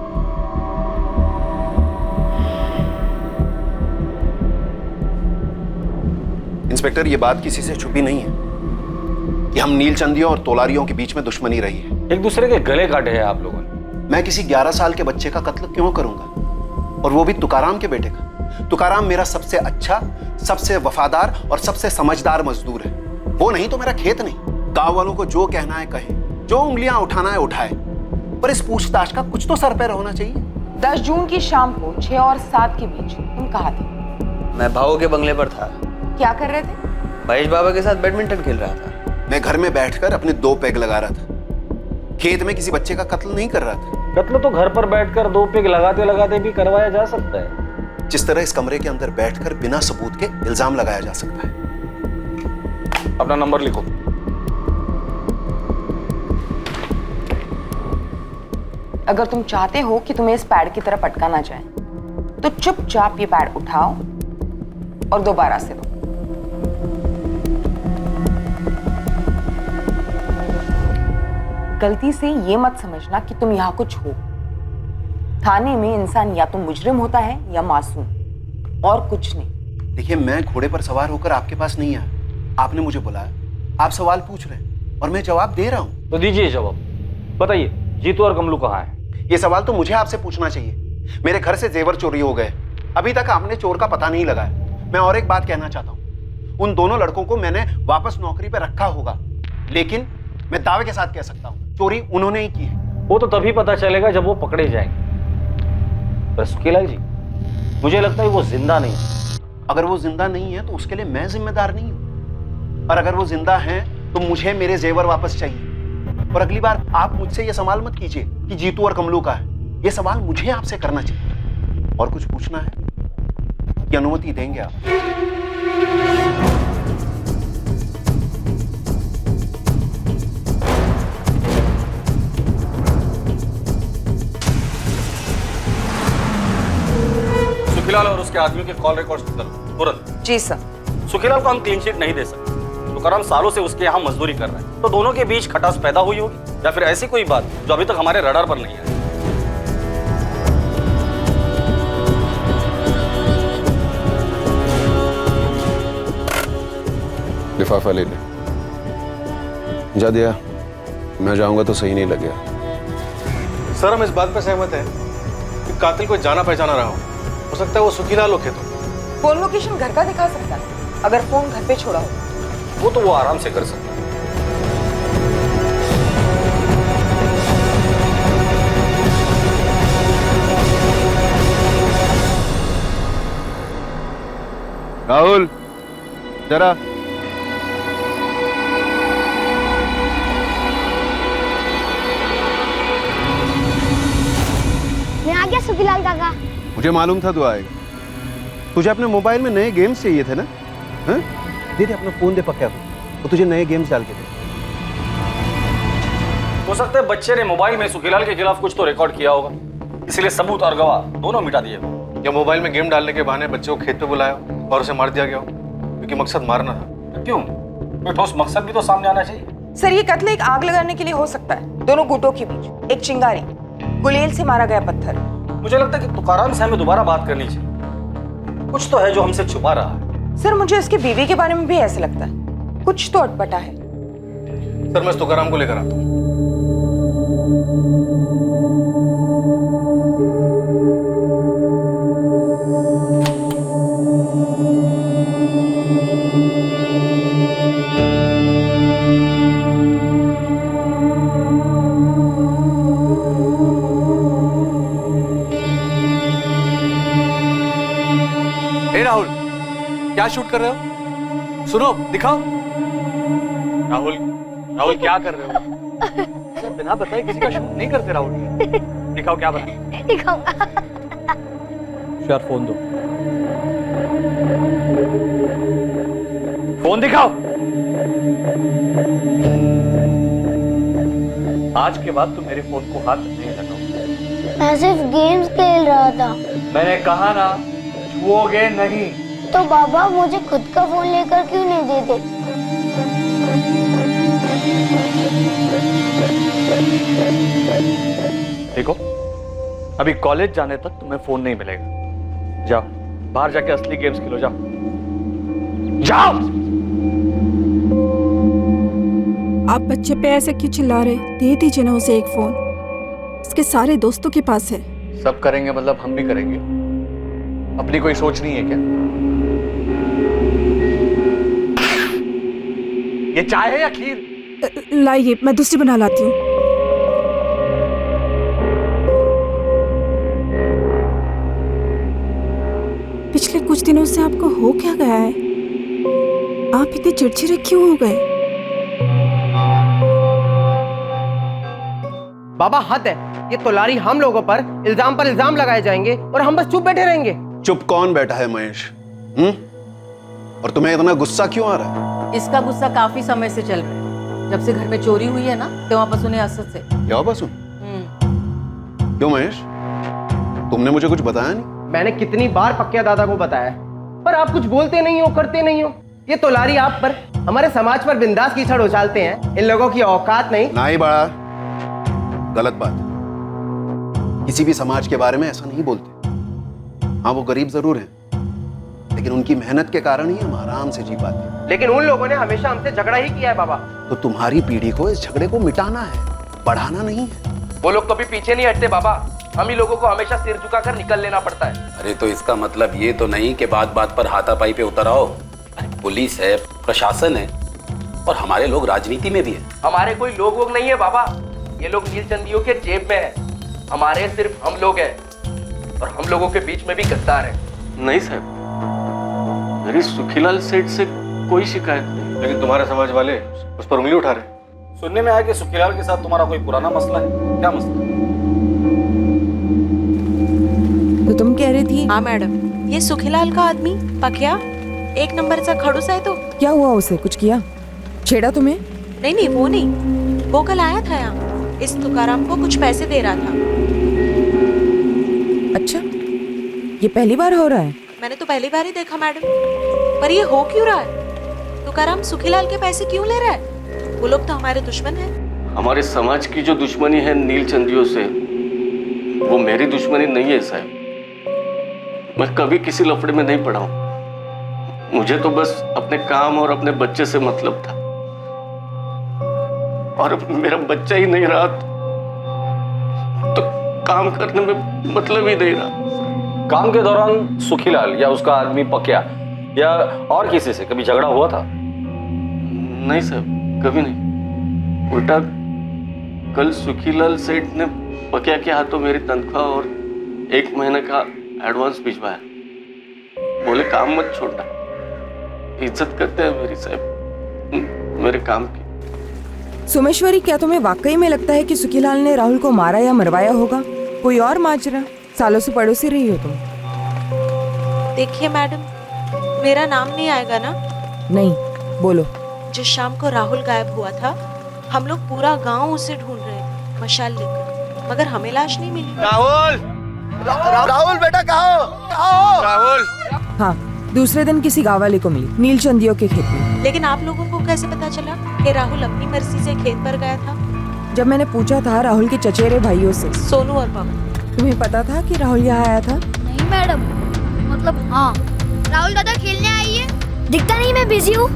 इंस्पेक्टर, ये बात किसी से छुपी नहीं है कि हम नीलचंदियों और तोलारियों के बीच में दुश्मनी रही है। एक दूसरे के गले काटे हैं आप लोगों ने। मैं किसी 11 साल के बच्चे का कत्ल क्यों करूंगा, और वो भी तुकाराम के बेटे का। तुकाराम मेरा सबसे अच्छा, सबसे वफादार और सबसे समझदार मजदूर है। वो नहीं तो मेरा खेत नहीं। गांव वालों को जो कहना है कहे, जो उंगलियां उठाना है उठाए, पर इस पूछताछ का कुछ तो सर पैर होना चाहिए। 10 जून की शाम को 6 और 7 के बीच तुम कहाँ थे? मैं भाऊ के बंगले पर था। क्या कर रहे थे? महेश बाबा के साथ बैडमिंटन खेल रहा था। मैं घर में बैठकर अपने 2 पेग लगा रहा था। खेत में किसी बच्चे का कत्ल नहीं कर रहा था। कत्ल तो घर पर बैठकर 2 पेग लगाते लगाते भी करवाया जा सकता है। जिस तरह इस कमरे के अंदर बैठकर बिना सबूत के इल्जाम लगाया जा सकता है। अपना नंबर लिखो। अगर तुम चाहते हो कि तुम्हें इस पैड की तरह पटका ना जाए, तो चुपचाप ये पैड उठाओ और दोबारा से दो। गलती से ये मत समझना कि तुम यहाँ कुछ हो। थाने में इंसान या तो मुजरिम होता है या मासूम, और कुछ नहीं। देखिए, मैं घोड़े पर सवार होकर आपके पास नहीं आया। आपने मुझे बुलाया, आप सवाल पूछ रहे हैं और मैं जवाब दे रहा हूं। तो दीजिए जवाब। बताइए, जीतू और कमलू कहाँ हैं? ये सवाल तो मुझे आपसे पूछना चाहिए। मेरे घर से जेवर चोरी हो गए, अभी तक आपने चोर का पता नहीं लगाया। मैं और एक बात कहना चाहता हूँ, उन दोनों लड़कों को मैंने वापस नौकरी पे रखा होगा, लेकिन मैं दावे के साथ कह सकता हूँ चोरी उन्होंने ही की है। वो तो तभी पता चलेगा जब वो पकड़े जाएंगे। पर सुखीलाल जी, मुझे लगता है वो जिंदा नहीं है। अगर वो जिंदा नहीं है तो उसके लिए मैं जिम्मेदार नहीं हूँ, और अगर वो जिंदा है तो मुझे मेरे जेवर वापस चाहिए। और अगली बार आप मुझसे ये सवाल मत कीजिए कि जीतू और कमलू का है। ये सवाल मुझे आपसे करना चाहिए। और कुछ पूछना है कि अनुमति देंगे आप? सुखीलाल और उसके आदमी के कॉल रिकॉर्ड्स निकालो तुरंत। जी सर। सुखीलाल को हम क्लीन चिट नहीं दे सकते। तुकाराम सालों से उसके यहाँ मजदूरी कर रहे हैं, तो दोनों के बीच खटास पैदा हुई होगी, या फिर ऐसी कोई बात जो अभी तक हमारे रडार पर नहीं आई। लिफाफा ले ले। जा दिया। मैं जाऊंगा तो सही नहीं लगेगा। सर, हम इस बात पर सहमत हैं कि कातिल कोई जाना पहचाना रहा हो सकता है वो सुखीलाल हो खेतों। फोन लोकेशन घर का दिखा सकता है, अगर फोन घर पे छोड़ा हो। वो तो वो आराम से कर सकता है। राहुल, जरा मैं आ गया सुखीलाल काका। मुझे मालूम था तू आएगा। तुझे अपने मोबाइल में नए गेम्स चाहिए थे ना? हाँ? दे दे अपना फोन दे पक्का, वो तुझे नए गेम्स डाल के दे। हो सकता है बच्चे ने मोबाइल में सुखीलाल के खिलाफ कुछ तो रिकॉर्ड किया होगा, इसलिए सबूत और गवाह दोनों मिटा दिए। या मोबाइल में गेम डालने के बहाने बच्चे को खेत पे बुलाया और उसे मार दिया गया हो, क्योंकि मकसद मारना था। क्यों? कोई ठोस मकसद भी तो सामने आना चाहिए। सर, ये कत्ल एक आग लगाने के लिए हो सकता है। दोनों गुटों के बीच एक चिंगारी, गुलेल से मारा गया पत्थर। मुझे लगता है कि तुकाराम से हमें दोबारा बात करनी चाहिए। कुछ तो है जो हमसे छुपा रहा है। सर, मुझे उसकी बीवी के बारे में भी ऐसे लगता है, कुछ तो अटपटा है। सर, मैं तुकाराम को लेकर आता हूँ। राहुल, क्या शूट कर रहे हो? सुनो, दिखाओ। राहुल, राहुल क्या कर रहे हो? सर, बिना बताए किसी का शूट नहीं करते राहुल। दिखाओ क्या बना। दिखाओ। यार फोन दो। फोन दिखाओ। आज के बाद तुम मेरे फोन को हाथ नहीं लगाओ। मैं सिर्फ गेम्स खेल रहा था। मैंने कहा ना, छुओगे नहीं। तो बाबा मुझे खुद का फोन लेकर क्यों नहीं देते? देखो, अभी कॉलेज जाने तक तुम्हें फोन नहीं मिलेगा। जाओ बाहर जाके असली गेम्स खेलो, जाओ जाओ। आप बच्चे पे ऐसे क्यों चिल्ला रहे? दे दीजिए ना उसे एक फोन, इसके सारे दोस्तों के पास है। सब करेंगे मतलब हम भी करेंगे। अपनी कोई सोच नहीं है क्या? ये चाय है या खीर? लाइए, मैं दूसरी बना लाती हूँ। पिछले कुछ दिनों से आपको हो क्या गया है? आप इतने चिड़चिड़े क्यों हो गए? बाबा हद है, ये तोलारी हम लोगों पर इल्जाम लगाए जाएंगे और हम बस चुप बैठे रहेंगे। चुप कौन बैठा है महेश? और तुम्हें इतना गुस्सा क्यों आ रहा है? इसका गुस्सा काफी समय से चल रहा है। जब से घर में चोरी हुई है ना, तो वापस उन्हें असद से। क्या वापस? क्यों महेश, तुमने मुझे कुछ बताया नहीं? मैंने कितनी बार पक्के दादा को बताया, पर आप कुछ बोलते नहीं हो, करते नहीं हो। ये तोलारी आप पर, हमारे समाज पर बिंदास कीचड़ उछालते हैं। इन लोगों की औकात नहीं। नहीं बड़ा गलत बात। किसी भी समाज के बारे में ऐसा नहीं बोलते। हाँ, वो गरीब जरूर हैं, लेकिन उनकी मेहनत के कारण ही हम आराम से जी पाते हैं। लेकिन उन लोगों ने हमेशा हमसे झगड़ा ही किया है बाबा। तो तुम्हारी पीढ़ी को इस झगड़े को मिटाना है, बढ़ाना नहीं है। वो लोग कभी पीछे नहीं हटते बाबा। हम ही लोगों को हमेशा सिर झुकाकर निकल लेना पड़ता है। अरे तो इसका मतलब ये तो नहीं कि बात बात पर हाथापाई पे उतर आओ। पुलिस है, प्रशासन है, और हमारे लोग राजनीति में भी है। हमारे कोई लोग वोग नहीं है बाबा, ये लोग नीलचंदियों के जेब में है। हमारे सिर्फ हम लोग हैं, और हम लोगों के बीच में भी गद्दार है। नहीं साहब, मेरी सुखीलाल सेठ से कोई शिकायत नहीं। लेकिन तुम्हारे समाज वाले उस पर उंगली उठा रहे। सुनने में आया कि सुखीलाल के साथ तुम्हारा कोई पुराना मसला है। क्या मसला? तो तुम कह रही थी? हाँ मैडम, ये सुखीलाल का आदमी पकिया एक नंबर सा खड़ूस है। तो क्या हुआ उसे? कुछ किया? छेड़ा तुम्हें? नहीं, वो नहीं। वो कल आया था यहाँ, इस तुकाराम को कुछ पैसे दे रहा था। अच्छा, ये पहली बार हो रहा है? मैंने तो पहली बार ही देखा मैडम। पर ये हो क्यों रहा है? तुकाराम सुखीलाल के पैसे क्यों ले रहा है? वो लोग तो हमारे दुश्मन हैं। हमारे समाज की जो दुश्मनी है नीलचंदियों से, वो मेरी दुश्मनी नहीं है साहब। मैं कभी किसी लफड़े में नहीं पड़ा हूं। मुझे तो बस अपने काम और अपने बच्चे से मतलब था, और मेरा बच्चा ही नहीं रहा तो काम करने में मतलब ही नहीं रहा। काम के दौरान सुखीलाल या उसका आदमी पकिया या और किसी से कभी झगड़ा हुआ था? नहीं साहब, कभी नहीं। उल्टा कल सुखीलाल सेठ ने पकिया के हाथों मेरी तनख्वाह और 1 महीने का एडवांस भिजवाया। बोले काम मत छोड़ना, इज्जत करते हैं मेरी साहब मेरे काम की। सोमेश्वरी, क्या तुम्हें वाकई में लगता है कि सुखीलाल ने राहुल को मारा या मरवाया होगा? कोई और माजरा? सालों से पड़ोसी रही हो तुम। देखिए मैडम, मेरा नाम नहीं आएगा ना? नहीं, बोलो। जिस शाम को राहुल गायब हुआ था, हम लोग पूरा गांव उसे ढूंढ रहे थे मशाल लेकर, मगर हमें लाश नहीं मिली। राहुल बेटा कहाँ हो? राहुल। हाँ, दूसरे दिन किसी गाँव वाले को मिली, नीलचंदियों के खेत में। लेकिन आप लोगों को कैसे पता चला कि राहुल अपनी मर्जी से खेत पर गया था? जब मैंने पूछा था राहुल के चचेरे भाइयों से, सोनू और पवन। तुम्हें पता था कि राहुल यहाँ आया था? नहीं मैडम, मतलब हाँ। राहुल दादा खेलने आई है? दिखता नहीं, मैं बिजी हूँ,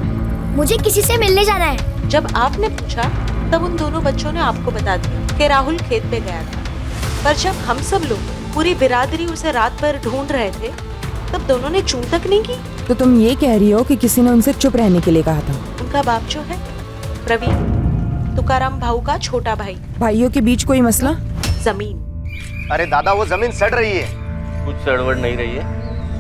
मुझे किसी से मिलने जाना है। जब आपने पूछा तब उन दोनों बच्चों ने आपको बता दिया कि राहुल खेत पे गया था। पर जब हम सब लोग, पूरी बिरादरी उसे रात भर ढूंढ रहे थे, तब दोनों ने चूं तक नहीं की। तो तुम ये कह रही हो कि किसी ने उनसे चुप रहने के लिए कहा था? उनका बाप जो है प्रवीण, तुकाराम भाऊ का छोटा भाई। भाइयों के बीच कोई मसला? जमीन। अरे दादा, वो जमीन सड़ रही है। कुछ सड़वड़ नहीं रही है,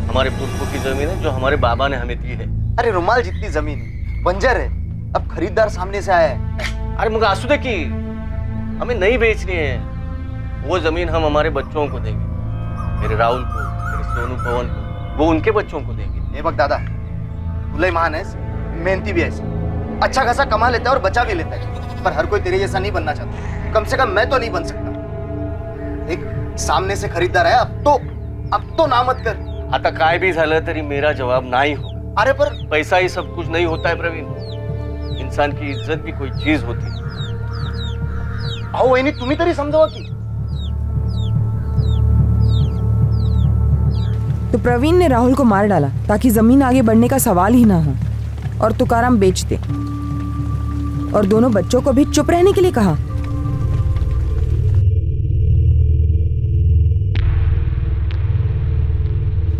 हमारे पुरखों की जमीन है जो हमारे बाबा ने हमें दी है। अरे रुमाल जितनी जमीन बंजर है, अब खरीदार सामने से आया है। अरे मुझे आंसू की हमें नहीं बेचनी है, वो जमीन हम हमारे बच्चों को देंगे, मेरे राहुल को, मेरे सोनू पवन को, वो उनके बच्चों को देंगे। ए बक दादा, भले महान है, मेहनती भी है, अच्छा खासा कमा लेता है और बचा भी लेता है, पर हर कोई तेरे जैसा नहीं बनना चाहता। कम से कम मैं तो नहीं बन सकता। एक सामने से खरीदार है, अब तो ना मत कर। आता काय भी झालं तरी मेरा जवाब नाही हो। अरे पर पैसा ही सब कुछ नहीं होता है प्रवीण, इंसान की इज्जत भी कोई चीज होती है। अहो वहिनी, तुम्ही तरी समजावा की तो प्रवीण ने राहुल को मार डाला ताकि जमीन आगे बढ़ने का सवाल ही ना हो, और तुकाराम बेच दे, और दोनों बच्चों को भी चुप रहने के लिए कहा।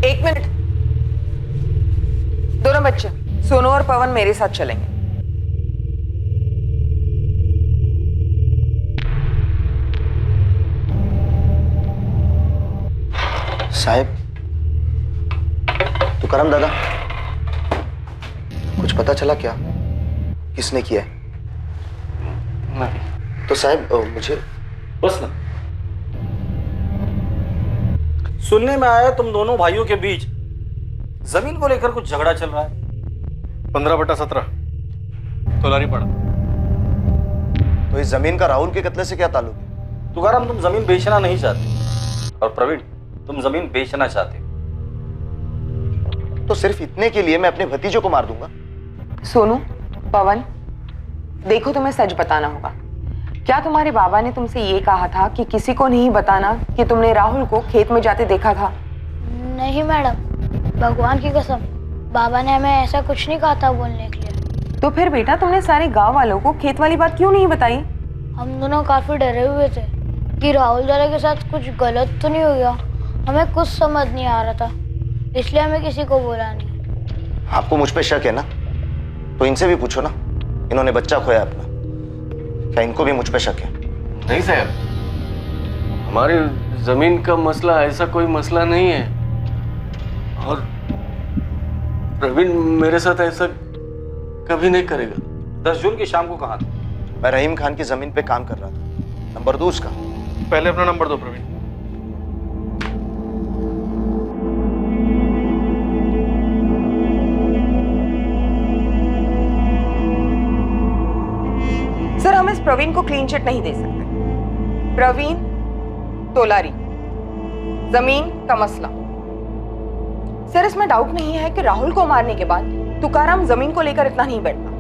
एक मिनट, दोनों बच्चे सोनू और पवन मेरे साथ चलेंगे। साहब, तुकाराम दादा, कुछ पता चला क्या किसने किया है? नहीं। तो साहब मुझे बस ना, सुनने में आया तुम दोनों भाइयों के बीच जमीन को लेकर कुछ झगड़ा चल रहा है। 15/17 तोलारी पड़ा। तो इस जमीन का राहुल के कत्ले से क्या ताल्लुक है? तुकाराम, तुम जमीन बेचना नहीं चाहते, और प्रवीण, तुम जमीन बेचना चाहते। तो सिर्फ इतने के लिए मैं अपने भतीजों को मार दूंगा? सोनू, पवन, देखो तुम्हें सच बताना होगा। क्या तुम्हारे बाबा ने तुमसे ये कहा था कि किसी को नहीं बताना कि तुमने राहुल को खेत में जाते देखा था? नहीं मैडम, भगवान की कसम, बाबा ने हमें ऐसा कुछ नहीं कहा था बोलने के लिए। तो फिर बेटा तुमने सारे गांव वालों को खेत वाली बात क्यों नहीं बताई? हम दोनों काफी डरे हुए थे कि राहुल दादा के साथ कुछ गलत तो नहीं हो गया। हमें कुछ समझ नहीं आ रहा था, इसलिए हमें किसी को बोला नहीं। आपको मुझ पे शक है ना? तो इनसे भी पूछो ना, इन्होंने बच्चा खोया अपना, क्या इनको भी मुझ पे शक है? नहीं साहब, हमारी जमीन का मसला ऐसा कोई मसला नहीं है, और प्रवीण मेरे साथ ऐसा कभी नहीं करेगा। 10 जून की शाम को कहाँ थे? मैं रहीम खान की जमीन पे काम कर रहा था। नंबर दो उसका। पहले अपना नंबर दो प्रवीण। सर, हम इस प्रवीण को क्लीन चिट नहीं दे सकते। प्रवीण तोलारी, जमीन का मसला। सर, इसमें डाउट नहीं है कि राहुल को मारने के बाद तुकाराम जमीन को लेकर इतना नहीं बढ़ता।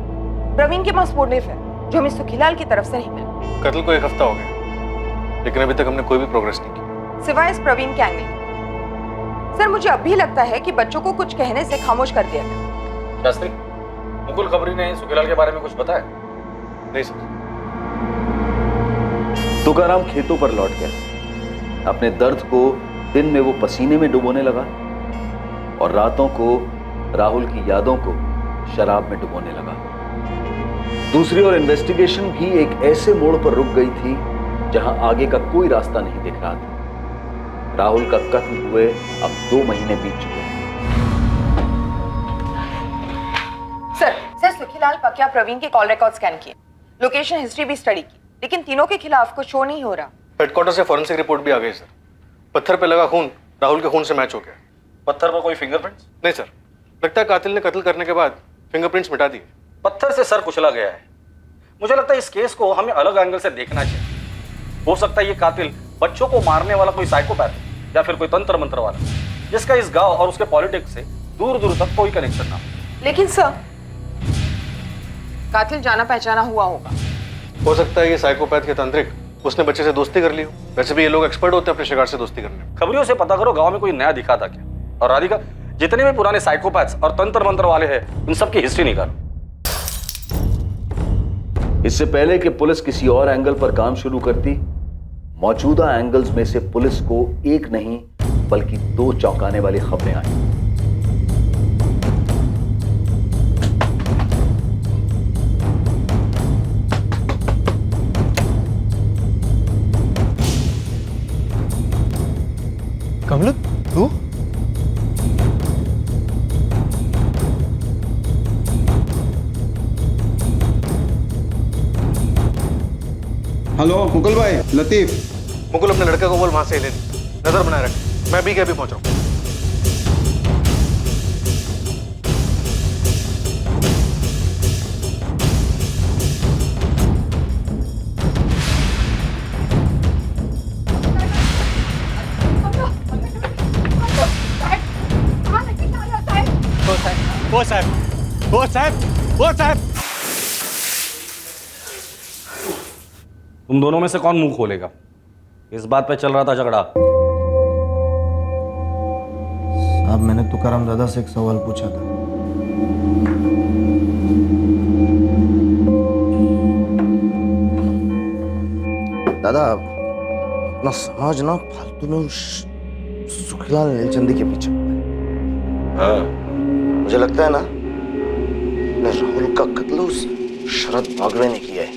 प्रवीण के पास मोटिव है जो हमें सुखीलाल की तरफ से नहीं मिला। कत्ल को 1 हफ्ता हो गया, लेकिन अभी तक हमने कोई भी प्रोग्रेस नहीं की, सिवाय इस प्रवीण के एंगल के। सर, मुझे अब भी लगता है कि बच्चों को कुछ कहने से खामोश कर दिया गया। शास्त्री, मुकुल खबरी ने सुखीलाल के बारे में कुछ बताया? नहीं सर। तुकाराम खेतों पर लौट गया। अपने दर्द को दिन में वो पसीने में डुबोने लगा, और रातों को राहुल की यादों को शराब में डुबोने लगा। दूसरी ओर इन्वेस्टिगेशन भी एक ऐसे मोड़ पर रुक गई थी जहां आगे का कोई रास्ता नहीं दिख रहा था। राहुल का कत्ल हुए अब 2 महीने बीत चुके हैं। सर, सुखीलाल पकिया प्रवीण के कॉल रिकॉर्ड स्कैन किए, लोकेशन हिस्ट्री भी स्टडी की, लेकिन तीनों के खिलाफ कुछ शो नहीं हो रहा। हेडक्वार्टर से फॉरेंसिक रिपोर्ट भी आ गई सर। पत्थर पे लगा खून राहुल के खून से मैच हो गया। पत्थर पर कोई फिंगरप्रिंट्स? नहीं सर, लगता है कातिल ने कत्ल करने के बाद फिंगरप्रिंट्स मिटा दिए। पत्थर से सर कुचला गया है। मुझे लगता है इस केस को हमें अलग एंगल से देखना चाहिए। हो सकता है ये कातिल बच्चों को मारने वाला कोई साइकोपैथ है, या फिर कोई तंत्र मंत्र वाला, जिसका इस गांव और उसके पॉलिटिक्स से दूर दूर तक कोई कनेक्शन ना हो। लेकिन सर, कातिल जाना पहचाना हुआ होगा। हो सकता है ये साइकोपैथ के तांत्रिक, उसने बच्चे से दोस्ती कर ली हो। वैसे भी ये लोग एक्सपर्ट होते हैं अपने शिकार से दोस्ती करने में। खबरियों से पता करो गांव में कोई नया दिखा था क्या। और राधिका, जितने भी पुराने साइकोपैथ्स और तंत्र मंत्र वाले हैं, उन सबकी हिस्ट्री निकालो। इससे पहले कि पुलिस किसी और एंगल पर काम शुरू करती, मौजूदा एंगल्स में से पुलिस को एक नहीं बल्कि 2 चौंकाने वाली खबरें आई। कमल, तू? हेलो मुकुल भाई, लतीफ। मुकुल, अपने लड़के को बोल वहां से ले ले, नजर बनाए रख। मैं भी क्या भी पहुंच रहा हूं। वो साहब। तुम दोनों में से कौन मुंह खोलेगा? इस बात पे चल रहा था झगड़ा। साहब, मैंने तुकाराम दादा से एक सवाल पूछा था। दादा, अपना समाज ना फालतू में उस सुखीलाल नीलचंदी के पीछे पड़ा है। मुझे लगता है ना राहुल का कत्ल उस शरद बागवे ने किया है।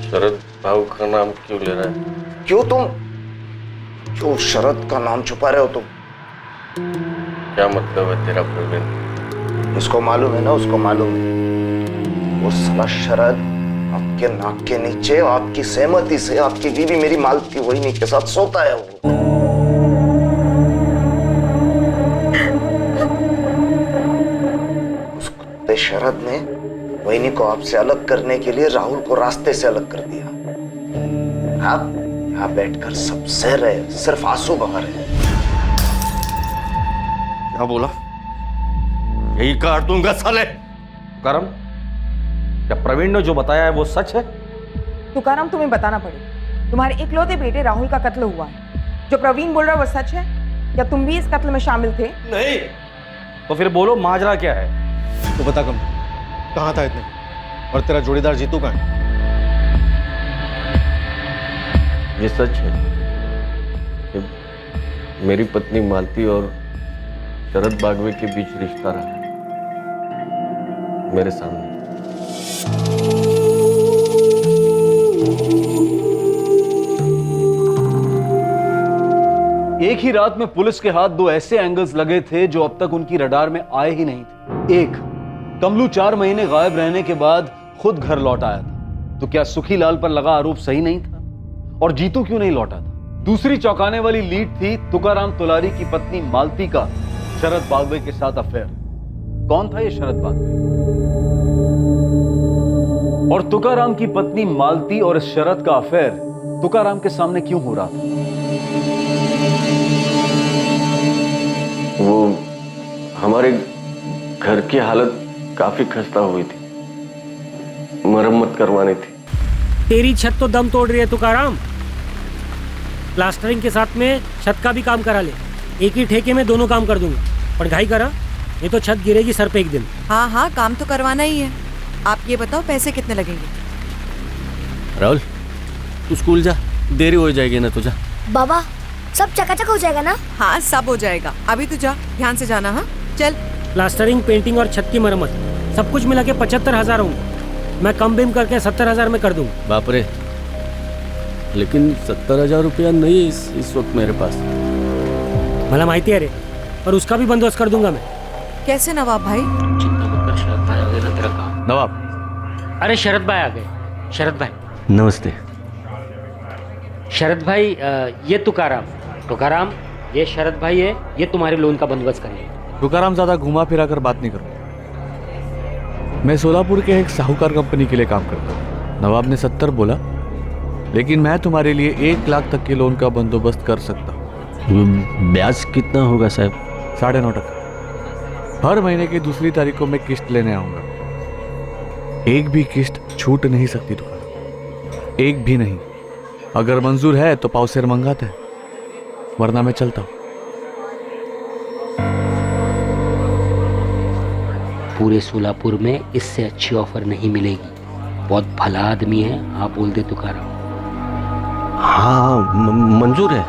शरद बाबू का नाम क्यों ले रहा है? क्यों शरद का नाम छुपा रहे हो तुम? क्या मतलब है तेरा प्रवीण? उसको मालूम है ना, उसको मालूम है। वो साला शरद आपके नाक के नीचे आपकी सहमति से आपकी बीवी मेरी मालती वहीनी के साथ सोता है। वो उस कुत्ते शरद ने वहीनी को आपसे अलग करने के लिए राहुल को रास्ते से अलग कर दिया। आप यहाँ बैठकर सब सह रहे, सिर्फ आंसू बहा रहे। क्या बोला? यही काट दूंगा साले। करम, क्या प्रवीण ने जो बताया है वो सच है? तुकाराम, तुम्हें बताना पड़ेगा। तुम्हारे इकलौते बेटे राहुल का कत्ल हुआ है। जो प्रवीण बोल रहा है वो सच है? क्या तुम भी इस कत्ल में शामिल थे? नहीं। तो फिर बोलो, माजरा क्या है? तो बता कम, कहाँ था इतने? और तेरा जोड़ीदार जीतू कहाँ है? ये सच है कि मेरी पत्नी मालती और शरद बागवे के बीच रिश्ता रहा है, मेरे सामने। एक ही रात में पुलिस के हाथ दो ऐसे एंगल्स लगे थे जो अब तक उनकी रडार में आए ही नहीं थे। एक, कमलू 4 महीने गायब रहने के बाद खुद घर लौट आया था, तो क्या सुखीलाल पर लगा आरोप सही नहीं था? और जीतू क्यों नहीं लौटा था? दूसरी चौंकाने वाली लीड थी तुकाराम तुलारी की पत्नी मालती का शरद बागवे के साथ अफेयर। कौन था ये शरद बागवे? और तुकाराम की पत्नी मालती और इस शरद का अफेयर तुकाराम के सामने क्यों हो रहा था? वो हमारे घर की हालत काफी खस्ता हुई थी, मरम्मत करवानी थी। तेरी छत तो दम तोड़ रही है तुकाराम। प्लास्टरिंग के साथ में छत का भी काम करा ले। एक ही ठेके में दोनों काम कर दूंगा, पर घाई करा, ये तो छत गिरेगी सर पे एक दिन। हाँ हाँ, काम तो करवाना ही है। आप ये बताओ पैसे कितने लगेंगे? राहुल, तू स्कूल जा, देरी हो जाएगी ना तुझे। बाबा, सब चकाचक हो जाएगा ना? हाँ, सब हो जाएगा। अभी तू जा, ध्यान से जाना। हाँ चल। प्लास्टरिंग, पेंटिंग और छत की मरम्मत सब कुछ मिला के 75,000 होंगे। मैं कम बिम करके 70,000 में कर दूंगा। बाप रे, लेकिन 70,000 रुपया नहीं इस वक्त मेरे पास। मला माहिती है रे, और उसका भी बंदोबस्त कर दूंगा मैं। कैसे नवाब भाई? नवाब, अरे शरद भाई आ गए। शरद भाई नमस्ते। शरद भाई, ये तुकाराम, ये शरद भाई है, ये तुम्हारे लोन का बंदोबस्त करेंगे। तुकाराम ज्यादा घुमा फिरा कर बात नहीं करो। मैं सोलापुर के एक साहूकार कंपनी के लिए काम करता हूँ। नवाब ने 70 बोला, लेकिन मैं तुम्हारे लिए 1 लाख तक के लोन का बंदोबस्त कर सकता हूँ। ब्याज कितना होगा साहब? 9.5%। हर महीने की दूसरी तारीख को मैं किस्त लेने आऊंगा। एक भी किस्त छूट नहीं सकती तुकाराम, एक भी नहीं। अगर मंजूर है तो पावसेर मंगाते हैं, वरना मैं चलता हूँ। पूरे सोलापुर में इससे अच्छी ऑफर नहीं मिलेगी। बहुत भला आदमी है, आप बोल दे तुकाराम। हाँ, मंजूर है।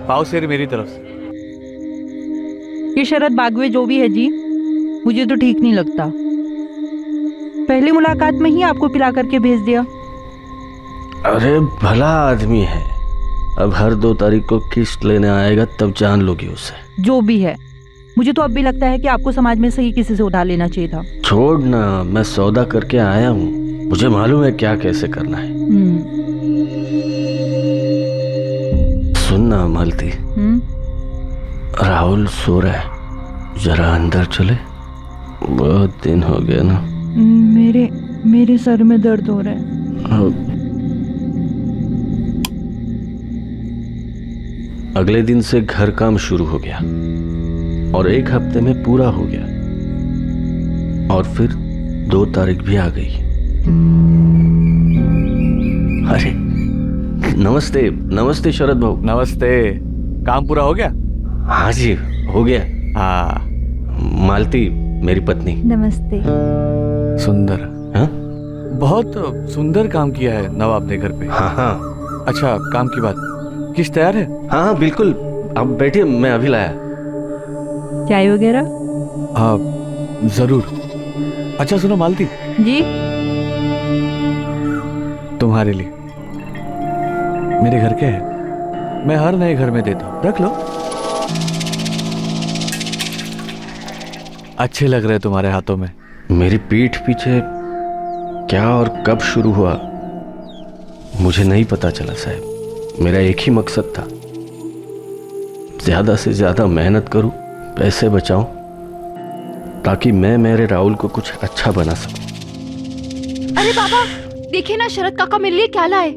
पावसेर मेरी तरफ से। ये शरद बागवे जो भी है जी, मुझे तो ठीक नहीं लगता। पहली मुलाकात में ही आपको पिला करके भेज दिया। अरे भला आदमी है, अब हर 2 तारीख को किस्त लेने आएगा, तब जान लोगी उसे। जो भी है, मुझे तो अब भी लगता है कि आपको समाज में से ही किसी से उधार लेना चाहिए था। छोड़ ना, मैं सौदा करके आया हूँ, मुझे मालूम है क्या कैसे करना है। सुनना मालती, राहुल सो रहा है, जरा अंदर चले। बहुत दिन हो गया ना। मेरे सर में दर्द हो रहा है। अगले दिन से घर काम शुरू हो गया और 1 हफ्ते में पूरा हो गया, और फिर 2 तारीख भी आ गई। अरे नमस्ते नमस्ते शरद भाऊ। नमस्ते। काम पूरा हो गया? हाँ जी हो गया। हाँ। मालती मेरी पत्नी। नमस्ते। सुंदर। हाँ? बहुत सुंदर काम किया है नवाब ने घर पे। हाँ हाँ। अच्छा काम की बात, किस तैयार है? हाँ हाँ बिल्कुल, आप बैठिए मैं अभी लाया। चाय वगैरह? हाँ जरूर। अच्छा सुनो मालती जी। तुम्हारे लिए मेरे घर के है, मैं हर नए घर में देता हूँ, रख लो। अच्छे लग रहे तुम्हारे हाथों में। मेरी पीठ पीछे क्या और कब शुरू हुआ मुझे नहीं पता चला साहब। मेरा एक ही मकसद था, ज्यादा से ज्यादा मेहनत करूं, पैसे बचाऊं, ताकि मैं मेरे राहुल को कुछ अच्छा बना सकूं। अरे बाबा देखिए ना, शरद काका मेरे लिए क्या लाए।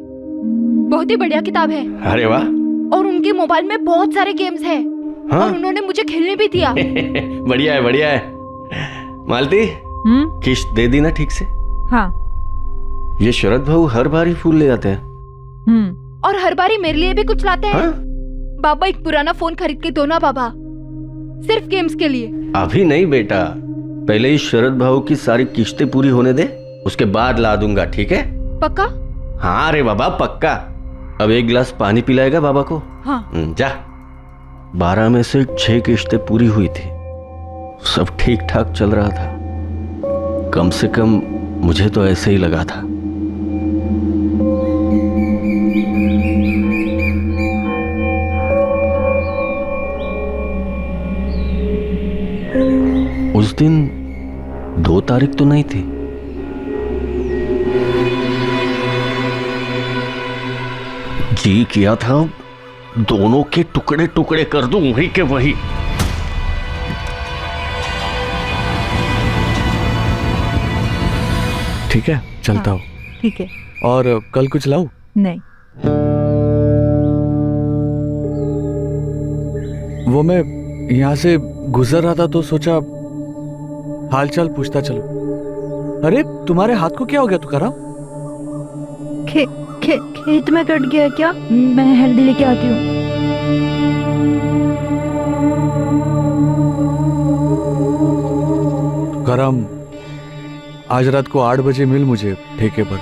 बहुत ही बढ़िया किताब है। अरे वाह। और उनके मोबाइल में बहुत सारे गेम्स हैं। हाँ? और उन्होंने मुझे खेलने भी दिया। बढ़िया है बढ़िया है। मालती किश्त दे दी ना ठीक से? हाँ। ये शरद भाऊ हर बार ही फूल ले जाते हैं। और हर बारी मेरे लिए भी कुछ लाते हैं। हाँ? बाबा एक पुराना फोन खरीद के दो ना बाबा, सिर्फ गेम्स के लिए। अभी नहीं बेटा, पहले ही शरद भाऊ की सारी किश्तें पूरी होने दे, उसके बाद ला दूंगा, ठीक है? पक्का? हाँ रे बाबा पक्का। अब एक गिलास पानी पिलाएगा बाबा को? हाँ। जा। 12 में से 6 किश्तें पूरी हुई थी, सब ठीक ठाक चल रहा था। कम से कम मुझे तो ऐसे ही लगा था। उस दिन 2 तारीख तो नहीं थी। जी किया था दोनों के टुकड़े टुकड़े कर दूं वही के वही। ठीक है चलता हूँ। ठीक है। और कल कुछ लाऊं? नहीं। वो मैं यहाँ से गुजर रहा था तो सोचा हालचाल पूछता चलो। अरे तुम्हारे हाथ को क्या हो गया तुकाराम? खेत में कट गया क्या? मैं हल्दी लेके आती हूँ। तुकाराम आज रात को 8 बजे मिल मुझे ठेके पर।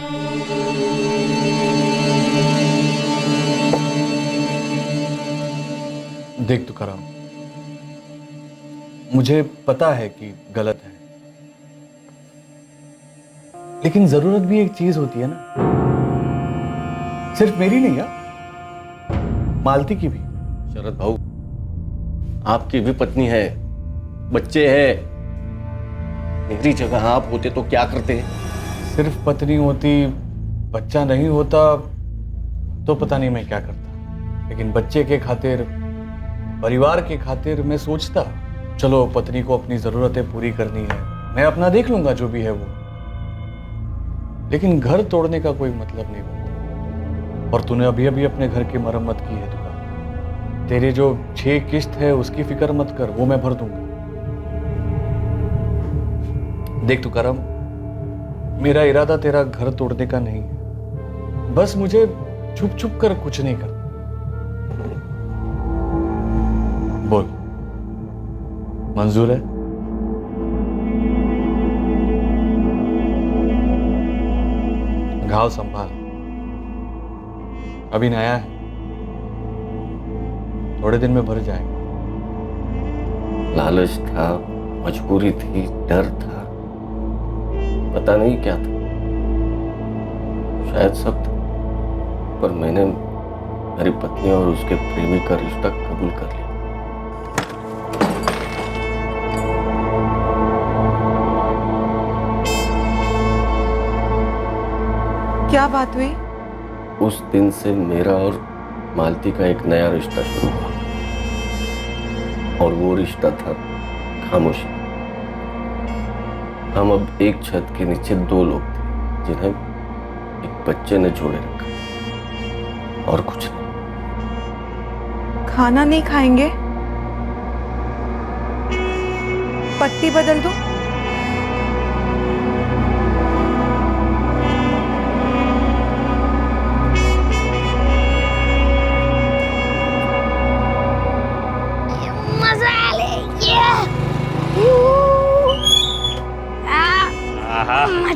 देख तुकाराम, मुझे पता है कि गलत है, लेकिन जरूरत भी एक चीज होती है ना, सिर्फ मेरी नहीं है, मालती की भी। शरद भाऊ आपकी भी पत्नी है, बच्चे हैं, मेरी जगह आप होते तो क्या करते? सिर्फ पत्नी होती, बच्चा नहीं होता तो पता नहीं मैं क्या करता, लेकिन बच्चे के खातिर, परिवार के खातिर मैं सोचता चलो पत्नी को अपनी जरूरतें पूरी करनी है, मैं अपना देख लूंगा जो भी है वो, लेकिन घर तोड़ने का कोई मतलब नहीं बनता। और तूने अभी अभी अपने घर की मरम्मत की है तुका, तेरे जो 6 किस्त है उसकी फिक्र मत कर, वो मैं भर दूंगा। देख तुकाराम, मेरा इरादा तेरा घर तोड़ने का नहीं है, बस मुझे छुप छुप कर कुछ नहीं करना। बोल मंजूर है? घाव संभाल, अभी नया है, थोड़े दिन में भर जाएगा। लालच था, मजबूरी थी, डर था, पता नहीं क्या था, शायद सब था, पर मैंने मेरी पत्नी और उसके प्रेमी का रिश्ता कबूल कर लिया। क्या बात हुई? उस दिन से मेरा और मालती का एक नया रिश्ता शुरू हुआ, और वो रिश्ता था खामोशी। हम अब एक छत के नीचे 2 लोग थे जिन्हें एक बच्चे ने जोड़े रखा, और कुछ नहीं। खाना नहीं खाएंगे? पट्टी बदल दो।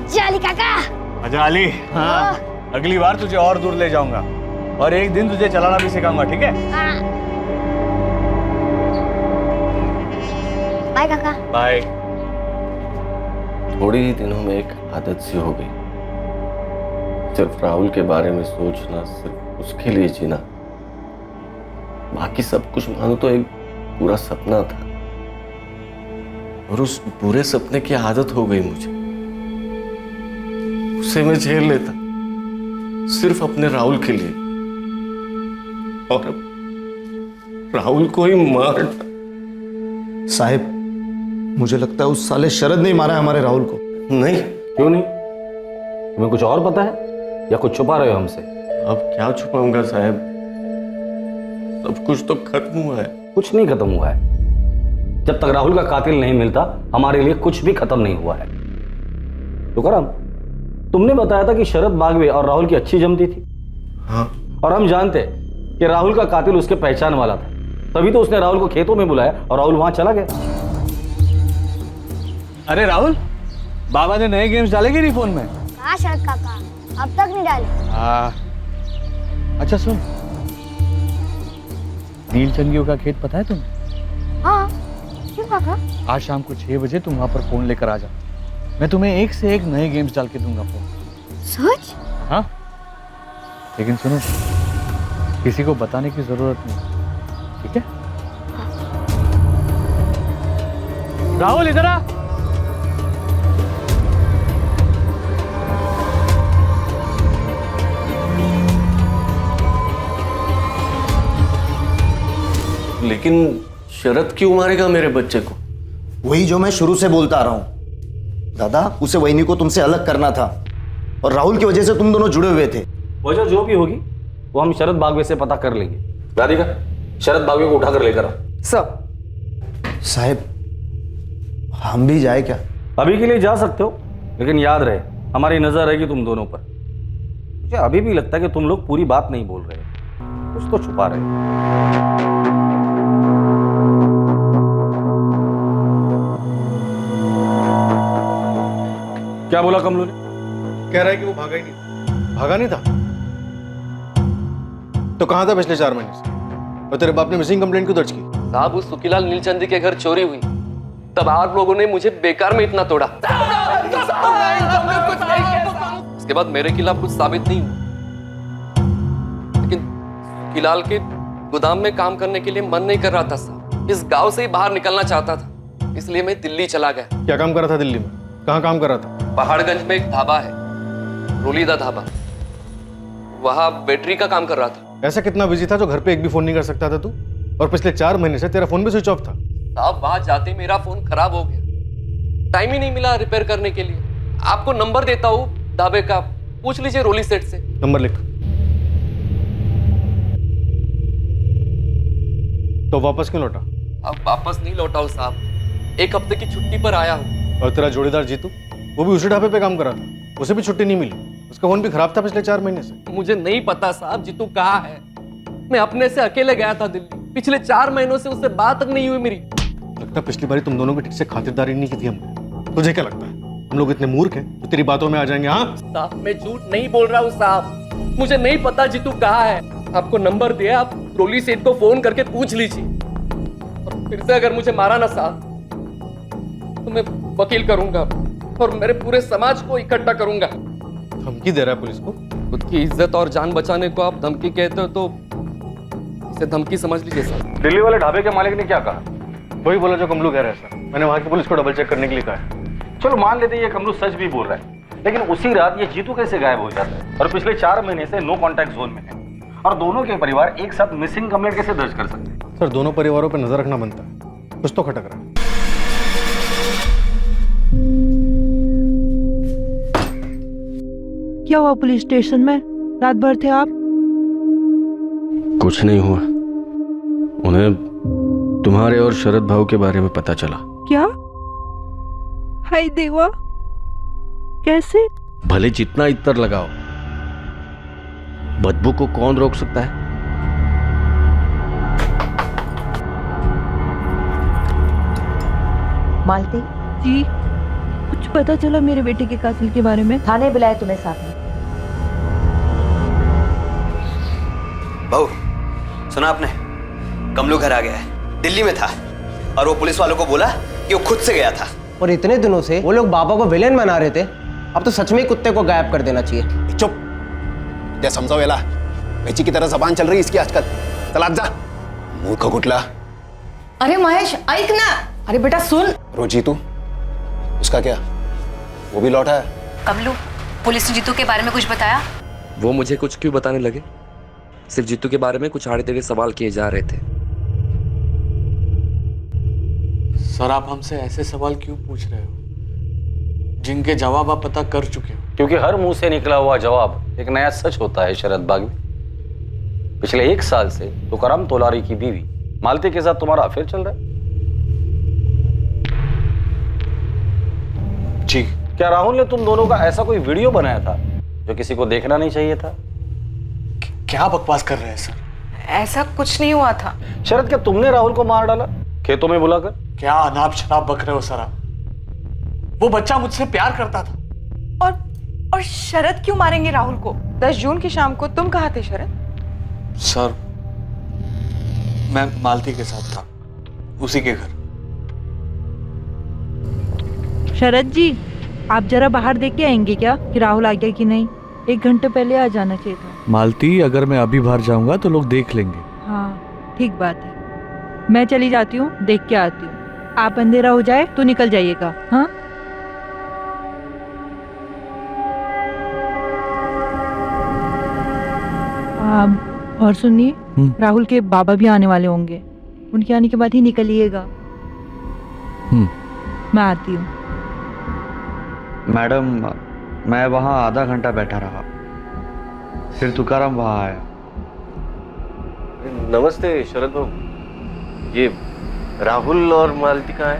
अच्छा अली काका। अच्छा अली, हाँ अगली बार तुझे और दूर ले जाऊंगा और एक दिन तुझे चलाना भी सिखाऊंगा, ठीक है? बाय काका। बाय। थोड़े ही दिनों में एक आदत सी हो गई, सिर्फ राहुल के बारे में सोचना, सिर्फ उसके लिए जीना। बाकी सब कुछ मानो तो एक पूरा सपना था, और उस पूरे सपने की आदत हो गई मुझे। उसे मैं झेल लेता सिर्फ अपने राहुल के लिए, और अब राहुल को ही मार। साहिब, मुझे लगता है उस साले शरद ने मारा है हमारे राहुल को। नहीं। क्यों नहीं? तुम्हें कुछ और पता है या कुछ छुपा रहे हो हमसे? अब क्या छुपाऊंगा साहब, सब कुछ तो खत्म हुआ है। कुछ नहीं खत्म हुआ है। जब तक राहुल का कातिल नहीं मिलता हमारे लिए कुछ भी खत्म नहीं हुआ है। तुकाराम, तुमने बताया था कि शरद बागवे और राहुल की अच्छी जमती थी। हाँ। और हम जानते कि राहुल का कातिल उसके पहचान वाला था, तभी तो उसने राहुल को खेतों में बुलाया और राहुल वहां चला गया। अरे राहुल, बाबा ने नए गेम्स डाले कि नहीं फोन में? हाँ शरद काका, अब तक नहीं डाले। हाँ। अच्छा सुन, नीलचंदियों का खेत पता है तुम्हें? हाँ, क्यों काका? आज शाम को 6 बजे तुम वहां पर फोन लेकर आ जाओ। मैं तुम्हें एक से एक नए गेम्स डाल के दूंगा फोन। सच? हाँ, लेकिन सुनो, किसी को बताने की जरूरत नहीं, ठीक है? राहुल इधर आ। लेकिन शरद क्यों मारेगा मेरे बच्चे को? वही जो मैं शुरू से बोलता आ रहा हूं दादा, उसे वहीनी को तुमसे अलग करना था, और राहुल की वजह से तुम दोनों जुड़े हुए थे। वजह जो भी होगी वो हम शरद बागवे से पता कर लेंगे। राधिका, शरद बागवे को उठाकर लेकर आओ। सब साहब, हम भी जाए क्या? अभी के लिए जा सकते हो, लेकिन याद रहे हमारी नजर रहेगी तुम दोनों पर। मुझे अभी भी लगता है कि तुम लोग पूरी बात नहीं बोल रहे, कुछ तो छुपा रहे हो। क्या बोला कमलू ने? कह रहा है कि वो भागा ही नहीं। भागा नहीं था तो कहां था पिछले 4 महीने से? और तेरे बाप ने मिसिंग कंप्लेंट क्यों दर्ज की? साहब, उस सुखीलाल नीलचंदी के घर चोरी हुई, तब आप लोगों ने मुझे बेकार में इतना तोड़ा। इसके बाद मेरे खिलाफ कुछ साबित नहीं हुआ, लेकिन सुखीलाल के गोदाम में काम करने के लिए मन नहीं कर रहा था साहब। इस गांव से ही बाहर निकलना चाहता था, इसलिए मैं दिल्ली चला गया। क्या काम कर रहा था दिल्ली में? कहाँ काम कर रहा था? पहाड़गंज में एक ढाबा है, रोलीदा ढाबा, वहां बैटरी का काम कर रहा था। ऐसा कितना बिजी था जो घर पे एक भी फोन नहीं कर सकता था तू? और पिछले 4 महीने से तेरा फोन भी स्विच ऑफ था। साहब, वहां जाते मेरा फोन खराब हो गया, टाइम ही नहीं मिला रिपेयर करने के लिए। आपको नंबर देता हूँ ढाबे का, पूछ लीजिए रोली सेठ से। नंबर लिख। तो वापस क्यों लौटा? अब वापस नहीं लौटा हूँ साहब, 1 हफ्ते की छुट्टी पर आया हूँ। और तेरा जोड़ीदार जीतू, वो भी उसी ढाबे पे काम कर रहा था, उसे भी छुट्टी नहीं मिली, उसका फोन भी खराब था पिछले 4 महीने से। मुझे नहीं पता साहब जीतू कहाँ है, मैं अपने से अकेले गया था दिल्ली, पिछले 4 महीनों से उससे बात तक नहीं हुई मेरी। लगता है पिछली बारी तुम दोनों की ठीक से खातिरदारी नहीं की थी हमने। तुझे क्या लगता है हम लोग इतने मूर्ख हैं तो तेरी बातों में आ जाएंगे? हाँ साहब, मैं झूठ नहीं बोल रहा हूँ साहब, मुझे नहीं पता जीतू कहाँ है। आपको नंबर दिया, आप रोली सेठ को फोन करके पूछ लीजिए, और फिर से अगर मुझे मारा ना साहब तो मैं वकील करूंगा और मेरे पूरे समाज को इकट्ठा करूंगा। धमकी दे रहा है पुलिस को? खुद की इज्जत और जान बचाने को आप धमकी कहते हो तो इसे धमकी समझ लीजिए सर। दिल्ली वाले ढाबे के मालिक ने क्या कहा? वही बोला जो कमलू कह रहा है सर। मैंने वहां की पुलिस को डबल चेक करने के लिए कहा है। चलो मान लेते ये कमलू सच भी बोल रहा है, लेकिन उसी रात ये जीतू कैसे गायब हो जाता है और पिछले 4 महीने से नो कॉन्टैक्ट जोन में है, और दोनों के परिवार एक साथ मिसिंग कंप्लेंट कैसे दर्ज कर सकते हैं? सर, दोनों परिवारों पर नजर रखना बनता है, कुछ तो खटक रहा है। क्या हुआ पुलिस स्टेशन में? रात भर थे आप? कुछ नहीं हुआ, उन्हें तुम्हारे और शरद भाऊ के बारे में पता चला। क्या? हाय देवा, कैसे? भले जितना इत्र लगाओ, बदबू को कौन रोक सकता है? मालती जी, कुछ पता चला मेरे बेटे के कातिल के बारे में? थाने बुलाया तुम्हें साथ में? बहू, सुना आपने? कमलू घर आ गया है, दिल्ली में था और वो पुलिस वालों को बोला कि वो खुद से गया था। और इतने दिनों से वो लोग बाबा को विलेन बना रहे थे, अब तो सच में ही कुत्ते को गायब कर देना चाहिए। चुप, क्या समझाओ वेला? बेची की तरह जबान चल रही है इसकी आजकल। चल जा, मूर्ख गुटला। अरे महेश, ऐक ना। अरे बेटा सुन। रोजी तू, उसका क्या? वो भी लौटा है? कमलू, पुलिस ने जीतू के बारे में कुछ बताया? वो मुझे कुछ क्यों बताने लगे? सिर्फ जीतू के बारे में कुछ आड़े टेढ़े सवाल किए जा रहे थे। सर, आप हमसे ऐसे सवाल क्यों पूछ रहे हो जिनके जवाब आप पता कर चुके हो? क्योंकि हर मुंह से निकला हुआ जवाब एक नया सच होता है शरद बागवी। पिछले 1 साल से तुकाराम तोलारी की बीवी मालती के साथ तुम्हारा अफेयर चल रहा है। जी। क्या राहुल ने तुम दोनों का ऐसा कोई वीडियो बनाया था जो किसी को देखना नहीं चाहिए था? क्या बकवास कर रहे हैं सर? ऐसा कुछ नहीं हुआ था। शरद, क्या तुमने राहुल को मार डाला खेतों में बुलाकर? क्या अनाप शनाप बक रहे हो सर आप? वो बच्चा मुझसे प्यार करता था। और शरद क्यों मारेंगे राहुल को? 10 जून की शाम को तुम कहाँ थे शरद? सर, मैं मालती के साथ था, उसी के घर। शरद जी, आप जरा बाहर देख के आएंगे क्या कि राहुल आ गया कि नहीं? 1 घंटे पहले आ जाना चाहिए था। मालती, अगर मैं अभी बाहर जाऊंगा तो लोग देख लेंगे। हाँ, ठीक बात है। मैं चली जाती हूँ, देख के आती हूँ। आप अंधेरा हो जाए तो निकल जाइएगा। हाँ, और सुनिए, राहुल के बाबा भी आने वाले होंगे, उनके आने के बाद ही निकलिएगा। मैं आती हूँ। मैडम, मैं वहाँ आधा घंटा बैठा रहा, फिर तुकाराम वहाँ आया। नमस्ते शरद बाबू, ये राहुल और मालती कहाँ है?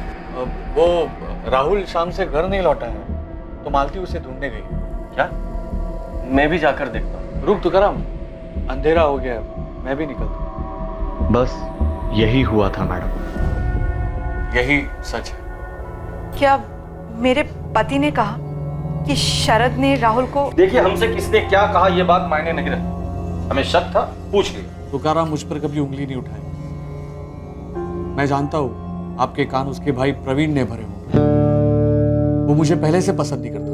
वो राहुल शाम से घर नहीं लौटा है, तो मालती उसे ढूंढने गई। क्या? मैं भी जाकर देखता हूँ। रुक तुकाराम, अंधेरा हो गया, मैं भी निकलता हूँ। बस यही हुआ था मैडम। यही सच है। क्या मेरे पति ने कहा कि शरद ने राहुल को? देखिए, हमसे किसने क्या कहा ये बात मायने नहीं रखती। हमें शक था, पूछ लिया। तुकाराम मुझ पर कभी उंगली नहीं उठाई। मैं जानता हूँ आपके कान उसके भाई प्रवीण ने भरे होंगे। वो मुझे पहले से पसंद नहीं करता था।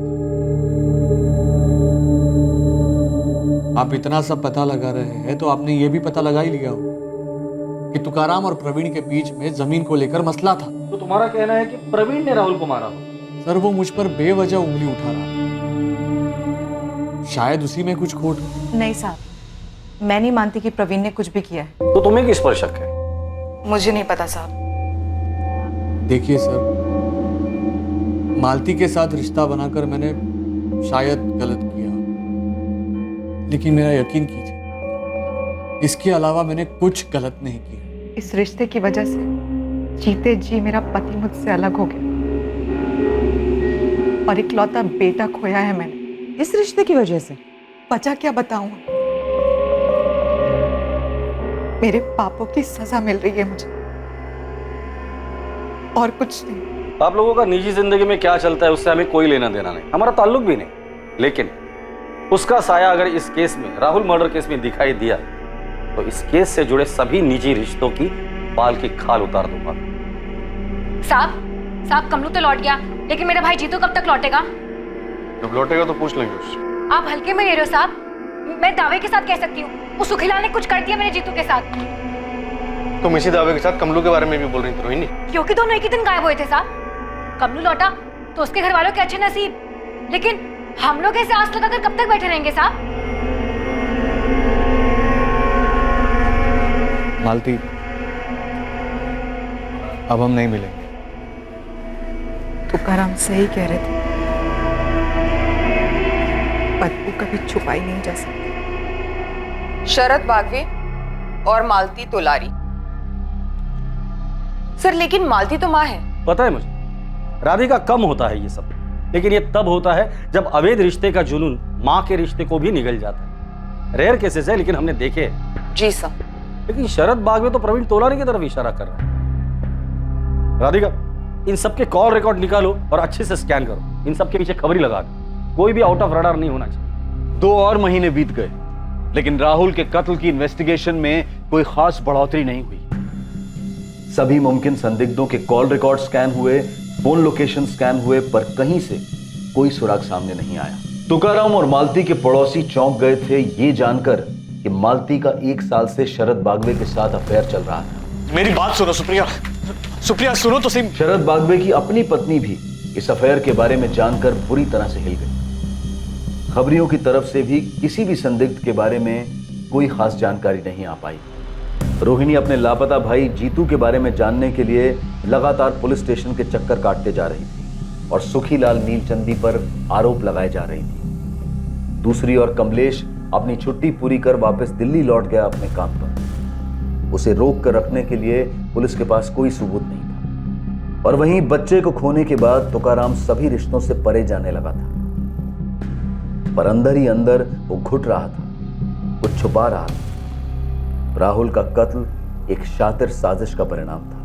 आप इतना सब पता लगा रहे हैं तो आपने ये भी पता लगा ही लिया हो कि तुकाराम और प्रवीण के बीच में जमीन को लेकर मसला था। तो तुम्हारा कहना है कि प्रवीण ने राहुल को मारा हो? सर, वो मुझ पर बेवजह उंगली उठा रहा था, शायद उसी में कुछ खोट। नहीं साहब, मैं नहीं मानती कि प्रवीण ने कुछ भी किया है। तो तुम्हें किस पर शक है? मुझे नहीं पता साहब। देखिए सर, मालती के साथ रिश्ता बनाकर मैंने शायद गलत किया, लेकिन मेरा यकीन कीजिए, इसके अलावा मैंने कुछ गलत नहीं किया। इस रिश्ते की वजह से जीते जी मेरा पति मुझसे अलग हो गया और इकलौता बेटा खोया है मैंने इस रिश्ते की वजह से। बचा क्या बताऊं, मेरे पापों की सजा मिल रही है मुझे, और कुछ नहीं। आप लोगों का निजी जिंदगी में क्या चलता है उससे हमें कोई लेना देना नहीं, हमारा ताल्लुक भी नहीं। लेकिन उसका साया अगर इस केस में, राहुल मर्डर केस में दिखाई दिया तो इस केस से जुड़े सभी निजी रिश्तों की बाल की खाल उतार दूंगा। साहब, कमलू तो लौट गया, लेकिन मेरा भाई जीतू कब तक लौटेगा? जब लौटेगा तो पूछ लेंगे उससे। आप हल्के में ले रहे हो साहब, मैं दावे के साथ कह सकती हूँ उस सुखीलाल ने कुछ कर दिया मेरे जीतू के साथ। तुम इसी दावे के साथ कमलू के बारे में भी बोल रही थी रोहिणी? क्योंकि दोनों एक ही दिन गायब हुए थे साहब। कमलू लौटा तो उसके घर वालों के अच्छे नसीब, लेकिन हम लोग ऐसे आस लगाकर कब तक बैठे रहेंगे साहब? मालती, अब हम नहीं मिलेंगे। तुकाराम सही कह रहे थे, बदबू कभी छुपाई नहीं जा सकती। शरद बागवे और मालती तोलारी। सर, लेकिन मालती तो माँ है। पता है मुझे, राधिका कम होता है ये सब, लेकिन ये तब होता है जब अवैध रिश्ते का जुनून माँ के रिश्ते को भी निगल जाता है। रेयर केसेस है, लेकिन हमने देखे हैं। जी सर। लेकिन शरद बागवे तो प्रवीण तोलारी की तरफ इशारा कर रहा है। राधिका, इन सबके कॉल रिकॉर्ड निकालो और अच्छे से स्कैन करो। इन सबके पीछे खबरी लगा दो, कोई भी आउट ऑफ रडार नहीं होना चाहिए। 2 और महीने बीत गए, लेकिन राहुल के कत्ल की इन्वेस्टिगेशन में कोई खास बढ़ोतरी नहीं हुई। सभी मुमकिन संदिग्धों के कॉल रिकॉर्ड स्कैन हुए, फोन लोकेशन स्कैन हुए, पर कहीं से कोई सुराग सामने नहीं आया। तुकाराम और मालती के पड़ोसी चौंक गए थे ये जानकर कि मालती का 1 साल से शरद बागवे के साथ अफेयर चल रहा था। मेरी बात सुनो सुप्रिया, सुप्रिया सुनो तो सही। शरद बागवे की अपनी पत्नी भी इस अफेयर के बारे में जानकर बुरी तरह से हिल गई। खबरियों की तरफ से भी किसी भी संदिग्ध के बारे में कोई खास जानकारी नहीं आ पाई। रोहिणी अपने लापता भाई जीतू के बारे में जानने के लिए लगातार पुलिस स्टेशन के चक्कर काटते जा रही थी और सुखीलाल नीलचंदी पर आरोप लगाए जा रही थी। दूसरी ओर कमलेश अपनी छुट्टी पूरी कर वापस दिल्ली लौट गया अपने काम पर। उसे रोक कर रखने के लिए पुलिस के पास कोई सबूत नहीं था। और वहीं बच्चे को खोने के बाद तुकाराम सभी रिश्तों से परे जाने लगा था, पर अंदर ही अंदर वो घुट रहा था, कुछ छुपा रहा था। राहुल का कत्ल एक शातिर साजिश का परिणाम था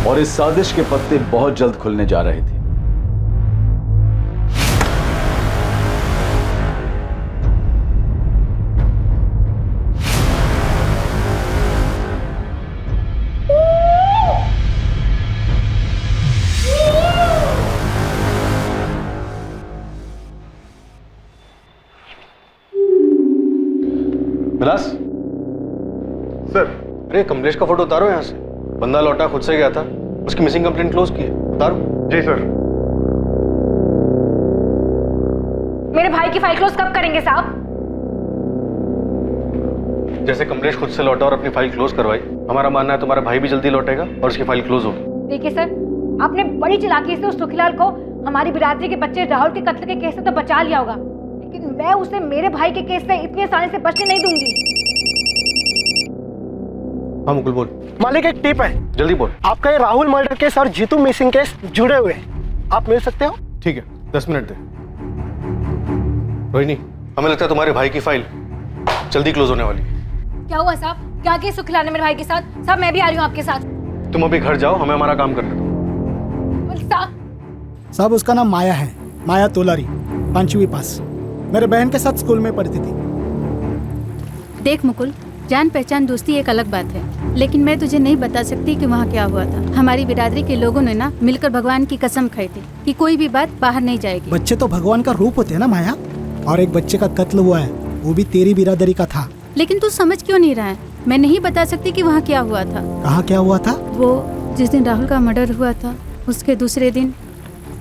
और इस साजिश के पत्ते बहुत जल्द खुलने जा रहे थे। विलास सर, अरे कमलेश का फोटो उतारो यहाँ से। बंदा लौटा, खुद से गया था, उसकी मिसिंग कंप्लेंट क्लोज की है। उतारो। जी सर। मेरे भाई की फाइल क्लोज कब करेंगे साहब? जैसे कमलेश खुद से लौटा और अपनी फाइल क्लोज करवाई, हमारा मानना है तुम्हारा भाई भी जल्दी लौटेगा और उसकी फाइल क्लोज होगी। देखिए सर, आपने बड़ी चालाकी से उस सुखीलाल को हमारी बिरादरी के बच्चे राहुल के कत्ल के केस से तो बचा लिया होगा, लेकिन मैं उसे मेरे भाई के केस से इतनी आसानी से बचने नहीं दूंगी। हाँ मुकुल बोल। मालिक एक टिप है, जल्दी बोल। आपका ये राहुल मर्डर केस और जीतू मिसिंग केस जुड़े हुए हैं, आप मिल सकते हो? ठीक है, 10 मिनट दे। रोहिणी, हमें लगता है तुम्हारे भाई की फाइल जल्दी क्लोज होने वाली है। क्या हुआ साहब? क्या केस सुखीलाल ने मेरे भाई के साथ? साहब मैं भी आ रही हूँ आपके साथ। तुम अभी घर जाओ, हमें हमारा काम करने दो। साहब उसका नाम माया है, माया तोलारी, 5वीं पास, मेरे बहन के साथ स्कूल में पढ़ती थी। देख मुकुल, जान पहचान दोस्ती एक अलग बात है, लेकिन मैं तुझे नहीं बता सकती कि वहाँ क्या हुआ था। हमारी बिरादरी के लोगों ने ना मिलकर भगवान की कसम खाई थी कि कोई भी बात बाहर नहीं जाएगी। बच्चे तो भगवान का रूप होते हैं ना माया, और एक बच्चे का कत्ल हुआ है, वो भी तेरी बिरादरी का था। लेकिन तू समझ क्यों नहीं रहा है? मैं नहीं बता सकती कि वहाँ क्या हुआ था। कहाँ क्या हुआ था? वो जिस दिन राहुल का मर्डर हुआ था, उसके दूसरे दिन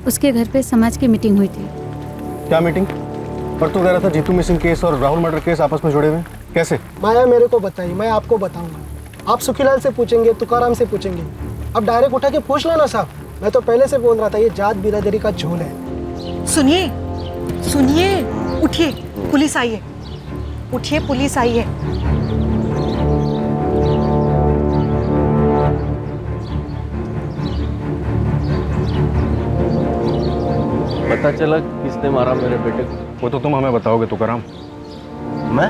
उसके घर पे समाज की मीटिंग हुई थी। क्या मीटिंग? पर तू कह रहा था जीतू मिसिंग केस और राहुल मर्डर केस आपस में जुड़े हुए, कैसे? माया मेरे को बताइए, मैं आपको बताऊंगा। आप सुखीलाल से पूछेंगे, तुकाराम से पूछेंगे, अब डायरेक्ट उठा के पूछ लो ना साहब। मैं तो पहले से बोल रहा था, ये जात बिरादरी का झोल है। सुनिए सुनिए, उठिए, पुलिस आई है, उठिए, पुलिस आई है। पता चला किसने मारा मेरे बेटे को? वो तो तुम हमें बताओगे तुकाराम। मैं?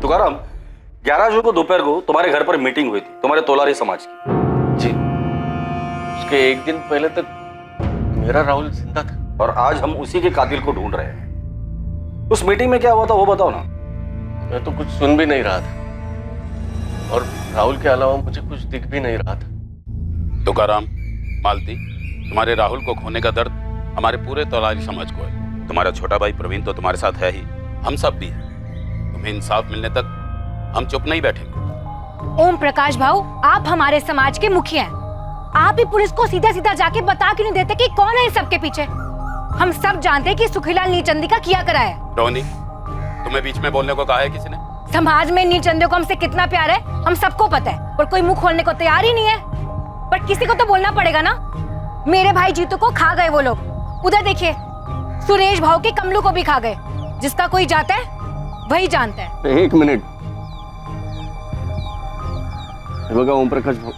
तुकाराम, 11 जून को दोपहर को तुम्हारे घर पर मीटिंग हुई थी तुम्हारे तोलारी समाज की। जी, उसके एक दिन पहले तक मेरा राहुल जिंदा था और आज हम उसी के कातिल को ढूंढ रहे हैं। उस मीटिंग में क्या हुआ था वो बताओ ना। मैं तो कुछ सुन भी नहीं रहा था और राहुल के अलावा मुझे कुछ दिख भी नहीं रहा था। तुकाराम, मालती, तुम्हारे राहुल को खोने का दर्द हमारे पूरे तोलारी समाज को है। तुम्हारा छोटा भाई प्रवीण तो तुम्हारे साथ है ही, हम सब भी हैं। तुम्हें इंसाफ मिलने तक हम चुप नहीं बैठेंगे। ओम प्रकाश भाऊ, आप हमारे समाज के मुखिया हैं। आप ही पुलिस को सीधा सीधा जाके बता क्यों नहीं देते कि कौन है इस सब के पीछे? हम सब जानते हैं कि सुखीलाल नीलचंदी का किया करा है। रोहिणी, तुम्हें बीच में बोलने को कहा है किसी ने? समाज में नीलचंदी को हमसे कितना प्यार है हम सबको पता है, और कोई मुंह खोलने को तैयार ही नहीं है। पर किसी को तो बोलना पड़ेगा ना। मेरे भाई जीतू को खा गए वो लोग। उधर देखिए, सुरेश भाऊ के कमलू को भी खा गए। जिसका कोई जाता है वही जानता है। एक मिनट, बघा ओम प्रकाश भाऊ,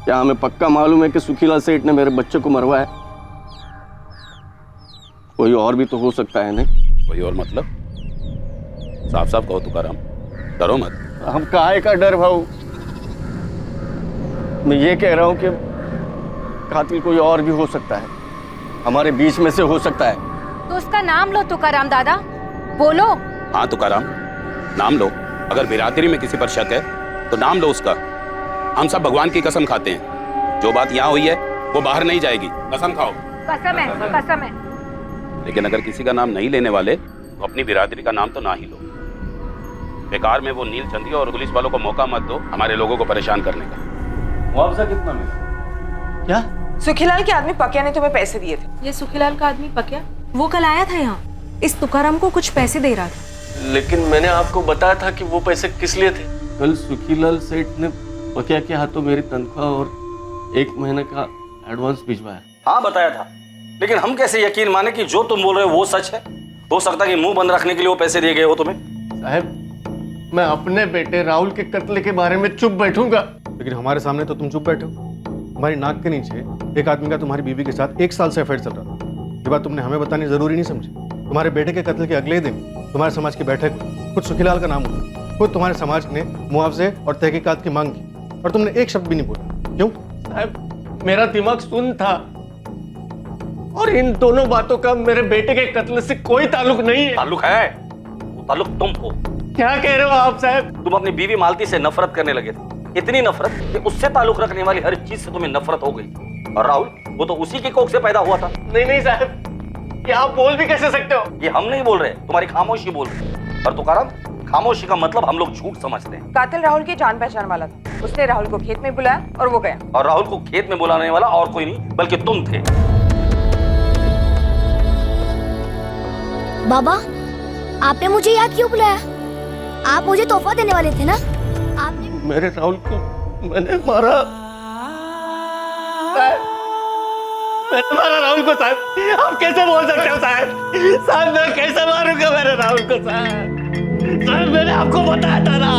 क्या हमें पक्का मालूम है कि सुखीलाल सेठ ने मेरे बच्चे को मरवाया? कोई और भी तो हो सकता है नहीं? कोई और मतलब? साफ साफ कहो तुकाराम, डरो मत। हम काहे का डर भाऊ, मैं ये कह रहा हूँ कि कातिल कोई और भी हो सकता है, हमारे बीच में से हो सकता है। तो उसका नाम लो तुकाराम दादा, बोलो। हाँ तुकाराम, नाम लो। अगर बिरादरी में किसी पर शक है तो नाम लो उसका। हम सब भगवान की कसम खाते हैं, जो बात यहाँ हुई है वो बाहर नहीं जाएगी। कसम खाओ। कसम है, कसम है। लेकिन अगर किसी का नाम नहीं लेने वाले तो अपनी बिरादरी का नाम तो ना ही लो। बेकार में वो नील चंदी और पुलिस वालों को मौका मत दो हमारे लोगों को परेशान करने का। मुआवजा कितना मिला? क्या? सुखीलाल के आदमी पकिया ने तुम्हें पैसे दिए थे? ये सुखीलाल का आदमी पकिया, वो कल आया था यहाँ, इस तुकाराम को कुछ पैसे दे रहा था। लेकिन मैंने आपको बताया था कि वो पैसे किस लिए थे। कल सुखीलाल सेठ ने पकिया के हाथों मेरी तनख्वाह और 1 महीने का एडवांस भिजवाया। हाँ बताया था, लेकिन हम कैसे यकीन माने कि जो तुम बोल रहे हो वो सच है? हो सकता है कि मुंह बंद रखने के लिए वो पैसे दिए गए हो तुम्हें। साहब, मैं अपने बेटे राहुल के कत्ल के बारे में चुप बैठूंगा, लेकिन हमारे सामने तो तुम चुप बैठे हो। हमारी नाक के नीचे एक आदमी का तुम्हारी बीवी के साथ 1 साल से अफेयर चल रहा था। ये बात तुमने हमें बतानी जरूरी नहीं समझी। तुम्हारे बेटे के कत्ल के अगले दिन तुम्हारे समाज की बैठक में खुद सुखीलाल का नाम हुआ। खुद तुम्हारे समाज ने मुआवजे और तहकीकात की मांग की और तुमने एक शब्द भी नहीं बोला। क्यों? साहब, मेरा दिमाग सुन था और इन दोनों बातों का मेरे बेटे के कत्ल से कोई ताल्लुक नहीं है। ताल्लुक है, वो ताल्लुक तुम हो। क्या कह रहे हो आप साहब? तुम अपनी बीवी मालती से नफरत करने लगे थे, इतनी नफरत कि उससे ताल्लुक रखने वाली हर चीज से तुम्हें नफरत हो गई। और राहुल, वो तो उसी की कोख से पैदा हुआ था। नहीं नहीं साहब, ये आप बोल भी कैसे सकते हो? ये हम नहीं बोल रहे, तुम्हारी खामोशी बोल रही है। और तुकाराम, खामोशी का मतलब हम लोग झूठ समझते हैं। कातिल राहुल की जान पहचान वाला था, उसने राहुल को खेत में बुलाया और वो गया। और राहुल को खेत में बुलाने वाला और कोई नहीं बल्कि तुम थे। बाबा, आपने मुझे यहाँ क्यों बुलाया? आप मुझे तोहफा देने वाले थे ना? आपने मेरे राहुल को मैंने मारा। मैंने मारा राहुल को साहब। आप कैसे बोल सकते हो साहब? साहब, मैं कैसे मारूंगा मेरे राहुल को साहब? साहब, मैंने आपको बताया था ना,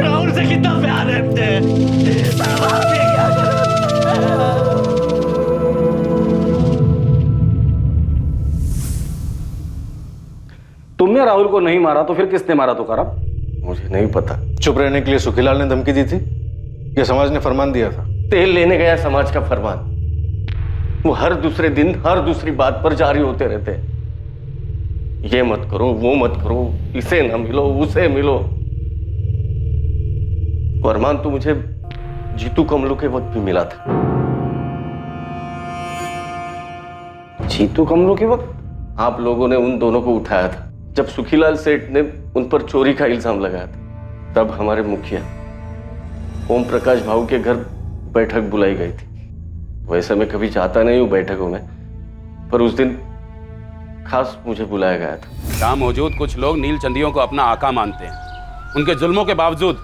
राहुल से कितना प्यार है मुझे। साहब, आप ये क्या कर रहे हो? तुमने राहुल को नहीं मारा तो फिर किसने मारा तुकाराम? मुझे नहीं पता। चुप रहने के लिए सुखीलाल ने धमकी दी थी या समाज ने फरमान दिया था? तेल लेने गया समाज का फरमान। वो हर दूसरे दिन हर दूसरी बात पर जारी होते रहते हैं। ये मत करो, वो मत करो, इसे ना मिलो, उसे मिलो। फरमान तो मुझे जीतू कमलू के वक्त भी मिला था। जीतू कमलू के वक्त आप लोगों ने उन दोनों को उठाया था जब सुखीलाल सेठ ने उन पर चोरी का इल्जाम लगाया था। तब हमारे मुखिया ओम प्रकाश भाऊ के घर बैठक बुलाई गई थी। वैसे मैं कभी जाता नहीं हूं बैठकों में, पर उस दिन खास मुझे बुलाया गया था। यहाँ मौजूद कुछ लोग नील चंदियों को अपना आका मानते हैं। उनके जुल्मों के बावजूद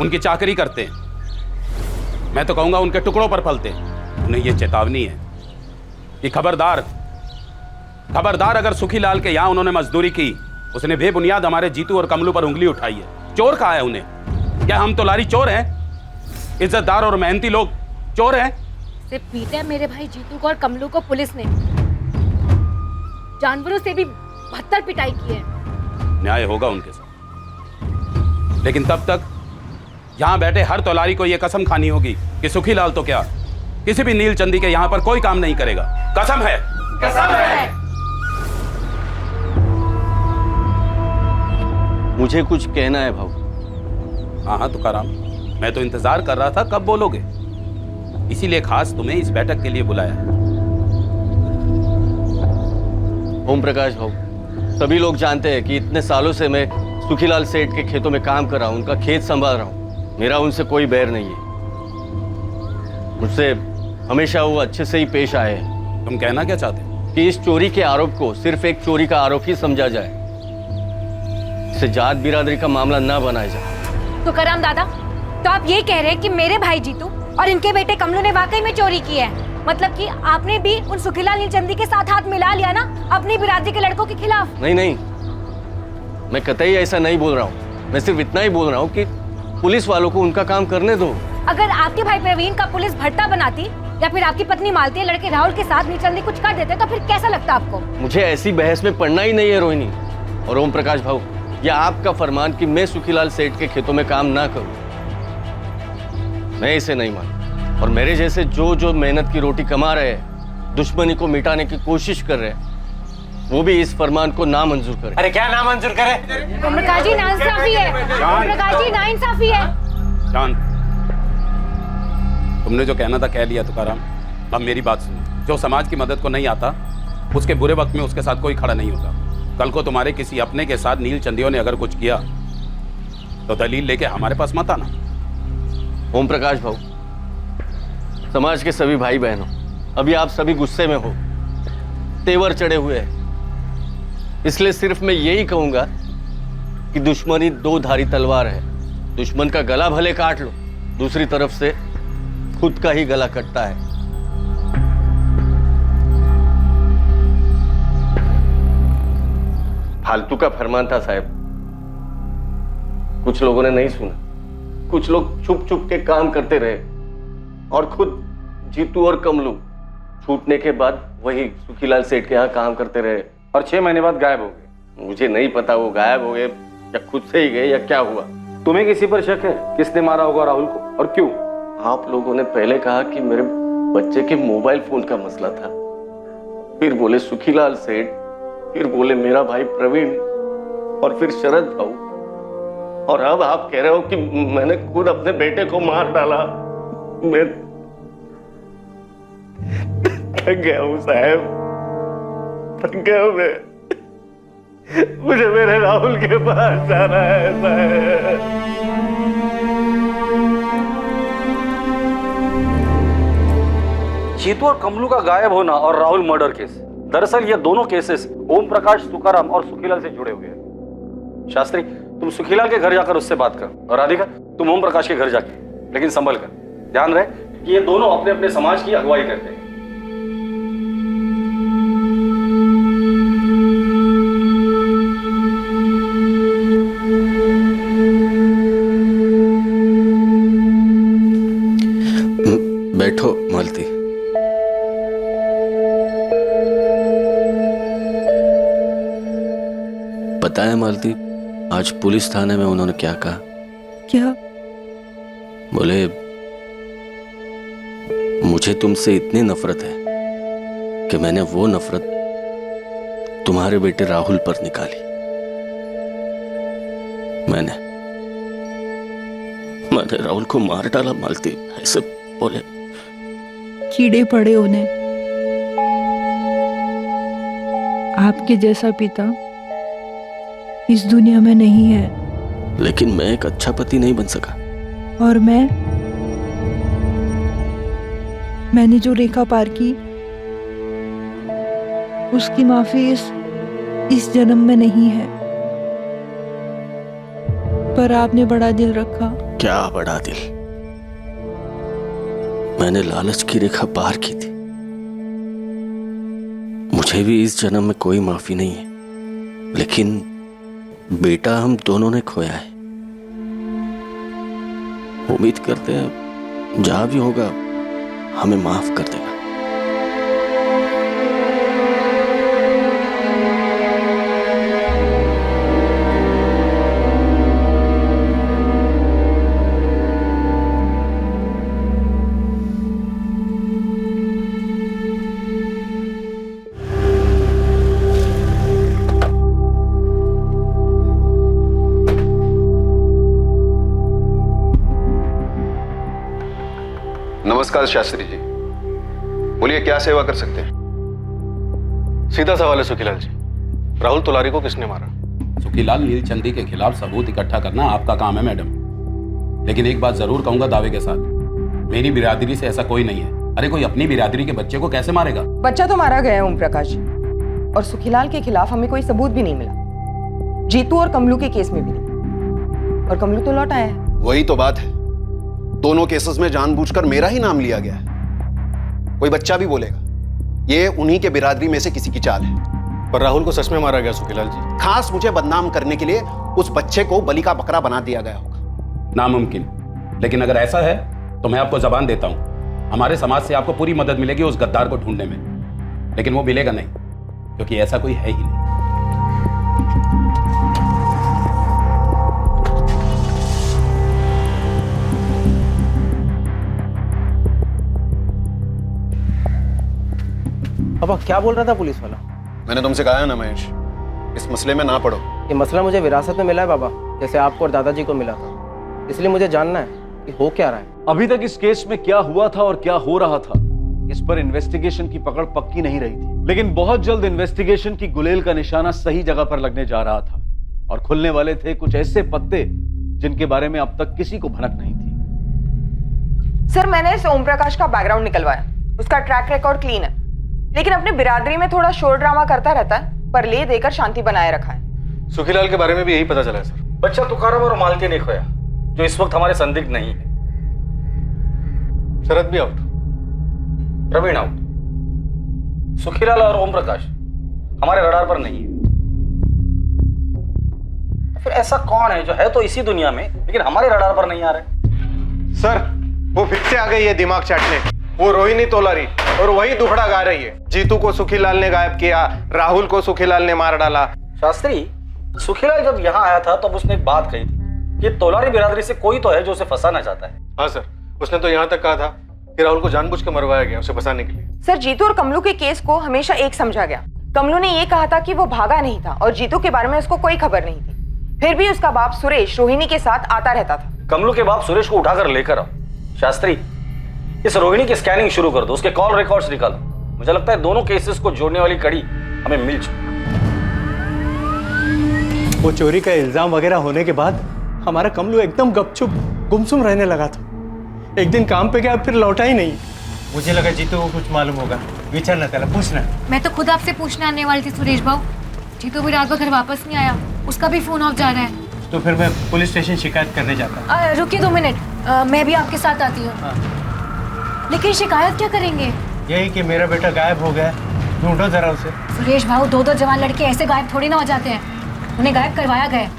उनकी चाकरी करते हैं। मैं तो कहूंगा उनके टुकड़ों पर पलते हैं। उन्हें यह चेतावनी है कि खबरदार, खबरदार, अगर सुखीलाल के यहाँ उन्होंने मजदूरी की, उसने बेबुनियाद हमारे जीतू और कमलू पर उंगली उठाई है। चोर कहा है उन्हें? क्या हम तोलारी चोर हैं? इज्जतदार और मेहनती लोग चोर हैं? सिर्फ पीटा मेरे भाई जीतू को और कमलू को पुलिस ने, जानवरों से भी बदतर पिटाई की है। न्याय होगा उनके साथ, लेकिन तब तक यहाँ बैठे हर तोलारी को यह कसम खानी होगी कि सुखीलाल तो क्या, किसी भी नील चंदी के यहाँ पर कोई काम नहीं करेगा। कसम है, कसम है। मुझे कुछ कहना है भाऊ। हाँ हाँ तुकाराम, मैं तो इंतजार कर रहा था कब बोलोगे, इसीलिए खास तुम्हें इस बैठक के लिए बुलाया है। ओम प्रकाश भाऊ, सभी लोग जानते हैं कि इतने सालों से मैं सुखीलाल सेठ के खेतों में काम कर रहा हूँ, उनका खेत संभाल रहा हूँ। मेरा उनसे कोई बैर नहीं है, मुझसे हमेशा वो अच्छे से ही पेश आए हैं। तुम कहना क्या चाहते हो? कि इस चोरी के आरोप को सिर्फ एक चोरी का आरोप ही समझा जाए, इसे जात बिरादरी का मामला ना बनाया जाए। तुकाराम दादा, तो आप ये कह रहे हैं कि मेरे भाई जीतू और इनके बेटे कमलू ने वाकई में चोरी की है? मतलब कि आपने भी उन सुखीलाल नीलचंदी के साथ हाथ मिला लिया ना अपनी बिरादरी के लड़कों के खिलाफ? नहीं नहीं, मैं कतई ऐसा नहीं बोल रहा हूँ। मैं सिर्फ इतना ही बोल रहा हूँ कि पुलिस वालों को उनका काम करने दो। अगर आपके भाई प्रवीण का पुलिस भट्टा बनाती या फिर आपकी पत्नी मालती लड़के राहुल के साथ नीलचंदी कुछ कर देते तो फिर कैसा लगता आपको? मुझे ऐसी बहस में पड़ना ही नहीं है रोहिणी। और ओम प्रकाश भाऊ, यह आपका फरमान कि मैं सुखीलाल सेठ के खेतों में काम ना करूं, मैं इसे नहीं मानता। और मेरे जैसे जो जो मेहनत की रोटी कमा रहे हैं, दुश्मनी को मिटाने की कोशिश कर रहे हैं, वो भी इस फरमान को नामंजूर करे। अरे क्या नामंजूर करे? ओम प्रकाश जी नाइंसाफी है, ओम प्रकाश जी नाइंसाफी है। शांत। तुमने जो कहना था कह लिया तुकाराम। अब मेरी बात सुनो, जो समाज की मदद को नहीं आता उसके बुरे वक्त में उसके साथ कोई खड़ा नहीं होता। कल को तुम्हारे किसी अपने के साथ नील चंदियों ने अगर कुछ किया तो दलील लेके हमारे पास मत आना। ओम प्रकाश भाऊ, समाज के सभी भाई बहनों, अभी आप सभी गुस्से में हो, तेवर चढ़े हुए हैं, इसलिए सिर्फ मैं यही कहूंगा कि दुश्मनी दो धारी तलवार है। दुश्मन का गला भले काट लो, दूसरी तरफ से खुद का ही गला कटता है। फालतू का फरमान था साहब, कुछ लोगों ने नहीं सुना, कुछ लोग छुप छुप के काम करते रहे और खुद जीतू और कमलू छूटने के बाद वही सुखीलाल सेठ के यहाँ काम करते रहे और 6 महीने बाद गायब हो गए। मुझे नहीं पता वो गायब हो गए या खुद से ही गए या क्या हुआ। तुम्हें किसी पर शक है किसने मारा होगा राहुल को और क्यों? आप लोगों ने पहले कहा कि मेरे बच्चे के मोबाइल फोन का मसला था, फिर बोले सुखीलाल सेठ, फिर बोले मेरा भाई प्रवीण और फिर शरद भाऊ, और अब आप कह रहे हो कि मैंने खुद अपने बेटे को मार डाला। मैं थक गया हूं साहब, थक गया हूं मैं। मुझे मेरे राहुल के पास जाना है साहब। जीतू और कमलू का गायब होना और राहुल मर्डर केस, दरअसल ये दोनों केसेस ओम प्रकाश, तुकाराम और सुखीलाल से जुड़े हुए हैं। शास्त्री, तुम सुखीलाल के घर जाकर उससे बात कर, और राधिका तुम ओम प्रकाश के घर जाके, लेकिन संभल कर। ध्यान रहे कि ये दोनों अपने अपने समाज की अगुवाई करते हैं। बैठो मालती। पता है मालती, आज पुलिस थाने में उन्होंने क्या कहा? क्या? बोले मुझे तुमसे इतनी नफरत है कि मैंने वो नफरत तुम्हारे बेटे राहुल पर निकाली। मैंने राहुल को मार डाला मालती, ऐसे बोले। कीड़े पड़े उन्हें। आपके जैसा पिता इस दुनिया में नहीं है। लेकिन मैं एक अच्छा पति नहीं बन सका। और मैंने जो रेखा पार की उसकी माफी इस जन्म में नहीं है। पर आपने बड़ा दिल रखा। क्या बड़ा दिल? मैंने लालच की रेखा पार की थी। मुझे भी इस जन्म में कोई माफी नहीं है, लेकिन बेटा हम दोनों ने खोया है। उम्मीद करते हैं जहां भी होगा हमें माफ कर देगा। नमस्कार शास्त्री जी, बोलिए क्या सेवा कर सकते हैं? सीधा सवाल है सुखीलाल जी, राहुल तुलारी को किसने मारा? सुखीलाल नीलचंदी के खिलाफ सबूत इकट्ठा करना आपका काम है मैडम, लेकिन एक बात जरूर कहूंगा दावे के साथ, मेरी बिरादरी से ऐसा कोई नहीं है। अरे कोई अपनी बिरादरी के बच्चे को कैसे मारेगा? बच्चा तो मारा गया है ओम प्रकाश जी, और सुखीलाल के खिलाफ हमें कोई सबूत भी नहीं मिला। जीतू और कमलू के केस में भी नहीं, और कमलू तो लौट आया है। वही तो बात है, दोनों केसेस में जानबूझकर मेरा ही नाम लिया गया है। कोई बच्चा भी बोलेगा ये उन्हीं के बिरादरी में से किसी की चाल है। पर राहुल को सच में मारा गया सुखीलाल जी? खास मुझे बदनाम करने के लिए उस बच्चे को बलि का बकरा बना दिया गया होगा। नामुमकिन, लेकिन अगर ऐसा है तो मैं आपको जबान देता हूं हमारे समाज से आपको पूरी मदद मिलेगी उस गद्दार को ढूंढने में, लेकिन वो मिलेगा नहीं, क्योंकि ऐसा कोई है ही नहीं। अब क्या बोल रहा था पुलिस वाला? मैंने तुमसे कहा है ना महेश, इस मसले में ना पड़ो। ये मसला मुझे विरासत में मिला है बाबा, जैसे आपको और दादाजी को मिला था। इसलिए मुझे जानना है कि हो क्या रहा है। अभी तक इस केस में क्या हुआ था और क्या हो रहा था, इस पर इन्वेस्टिगेशन की पकड़ पक्की नहीं रही थी, लेकिन बहुत जल्द इन्वेस्टिगेशन की गुलेल का निशाना सही जगह पर लगने जा रहा था और खुलने वाले थे कुछ ऐसे पत्ते जिनके बारे में अब तक किसी को भनक नहीं थी। सर, मैंने इस ओम प्रकाश का बैकग्राउंड निकलवाया, उसका ट्रैक रिकॉर्ड क्लीन है, लेकिन अपनी बिरादरी में थोड़ा शोर ड्रामा करता रहता है, पर ले देकर शांति बनाए रखा है। सुखीलाल के बारे में भी यही पता चला है सर। बच्चा तुकाराम और मालती ने खोया, जो इस वक्त हमारे संदिग्ध नहीं है। शरद भी आउट, प्रवीण आउट, सुखीलाल और ओम प्रकाश हमारे रडार पर नहीं है। फिर ऐसा कौन है जो है तो इसी दुनिया में लेकिन हमारे रडार पर नहीं आ रहा है? सर, वो फिर से आ गई है दिमाग चाटने, वो रोहिणी तोलारी, और वही दुखड़ा गा रही है। जीतू को सुखीलाल ने गायब किया, राहुल को सुखीलाल ने मार डाला। शास्त्री, सुखीलाल जब यहाँ आया था तब उसने एक बात कही थी कि तोलारी बिरादरी से कोई तो है जो उसे फंसाना चाहता है। हाँ सर, उसने तो यहाँ तक कहा था कि राहुल को जानबूझ के मरवाया गया उसे फंसाने के लिए। सर, जीतू और कमलू के केस को हमेशा एक समझा गया। कमलू ने ये कहा था कि वो भागा नहीं था और जीतू के बारे में उसको कोई खबर नहीं थी। फिर भी उसका बाप सुरेश रोहिणी के साथ आता रहता था। कमलू के बाप सुरेश को उठाकर लेकर आओ। शास्त्री, इस रोहिणी की स्कैनिंग शुरू कर दो, उसके कॉल रिकॉर्ड्स निकालो। मुझे लगता है दोनों केसेस को जोड़ने वाली कड़ी हमें मिल चुकी। वो चोरी का इल्जाम वगैरह होने के बाद हमारा कमलू एकदम गपचुप गुमसुम रहने लगा था। एक दिन काम पे गया, फिर लौटा ही नहीं। मुझे लगा जीतू को कुछ मालूम होगा, विचारना त्याला पूछना। मैं तो खुद आपसे पूछने आने वाली थी सुरेश भाऊ। जीतू भी रात भर घर वापस नहीं आया, उसका भी फोन ऑफ जा रहा है। तो फिर मैं पुलिस स्टेशन शिकायत करने जाता। रुकिए 2 मिनट, मैं भी आपके साथ आती हूँ। लेकिन शिकायत क्या करेंगे? यही कि मेरा बेटा गायब हो गया, ढूंढो जरा उसे। सुरेश भाऊ, 2 जवान लड़के ऐसे गायब थोड़ी ना हो जाते हैं, उन्हें गायब करवाया गया।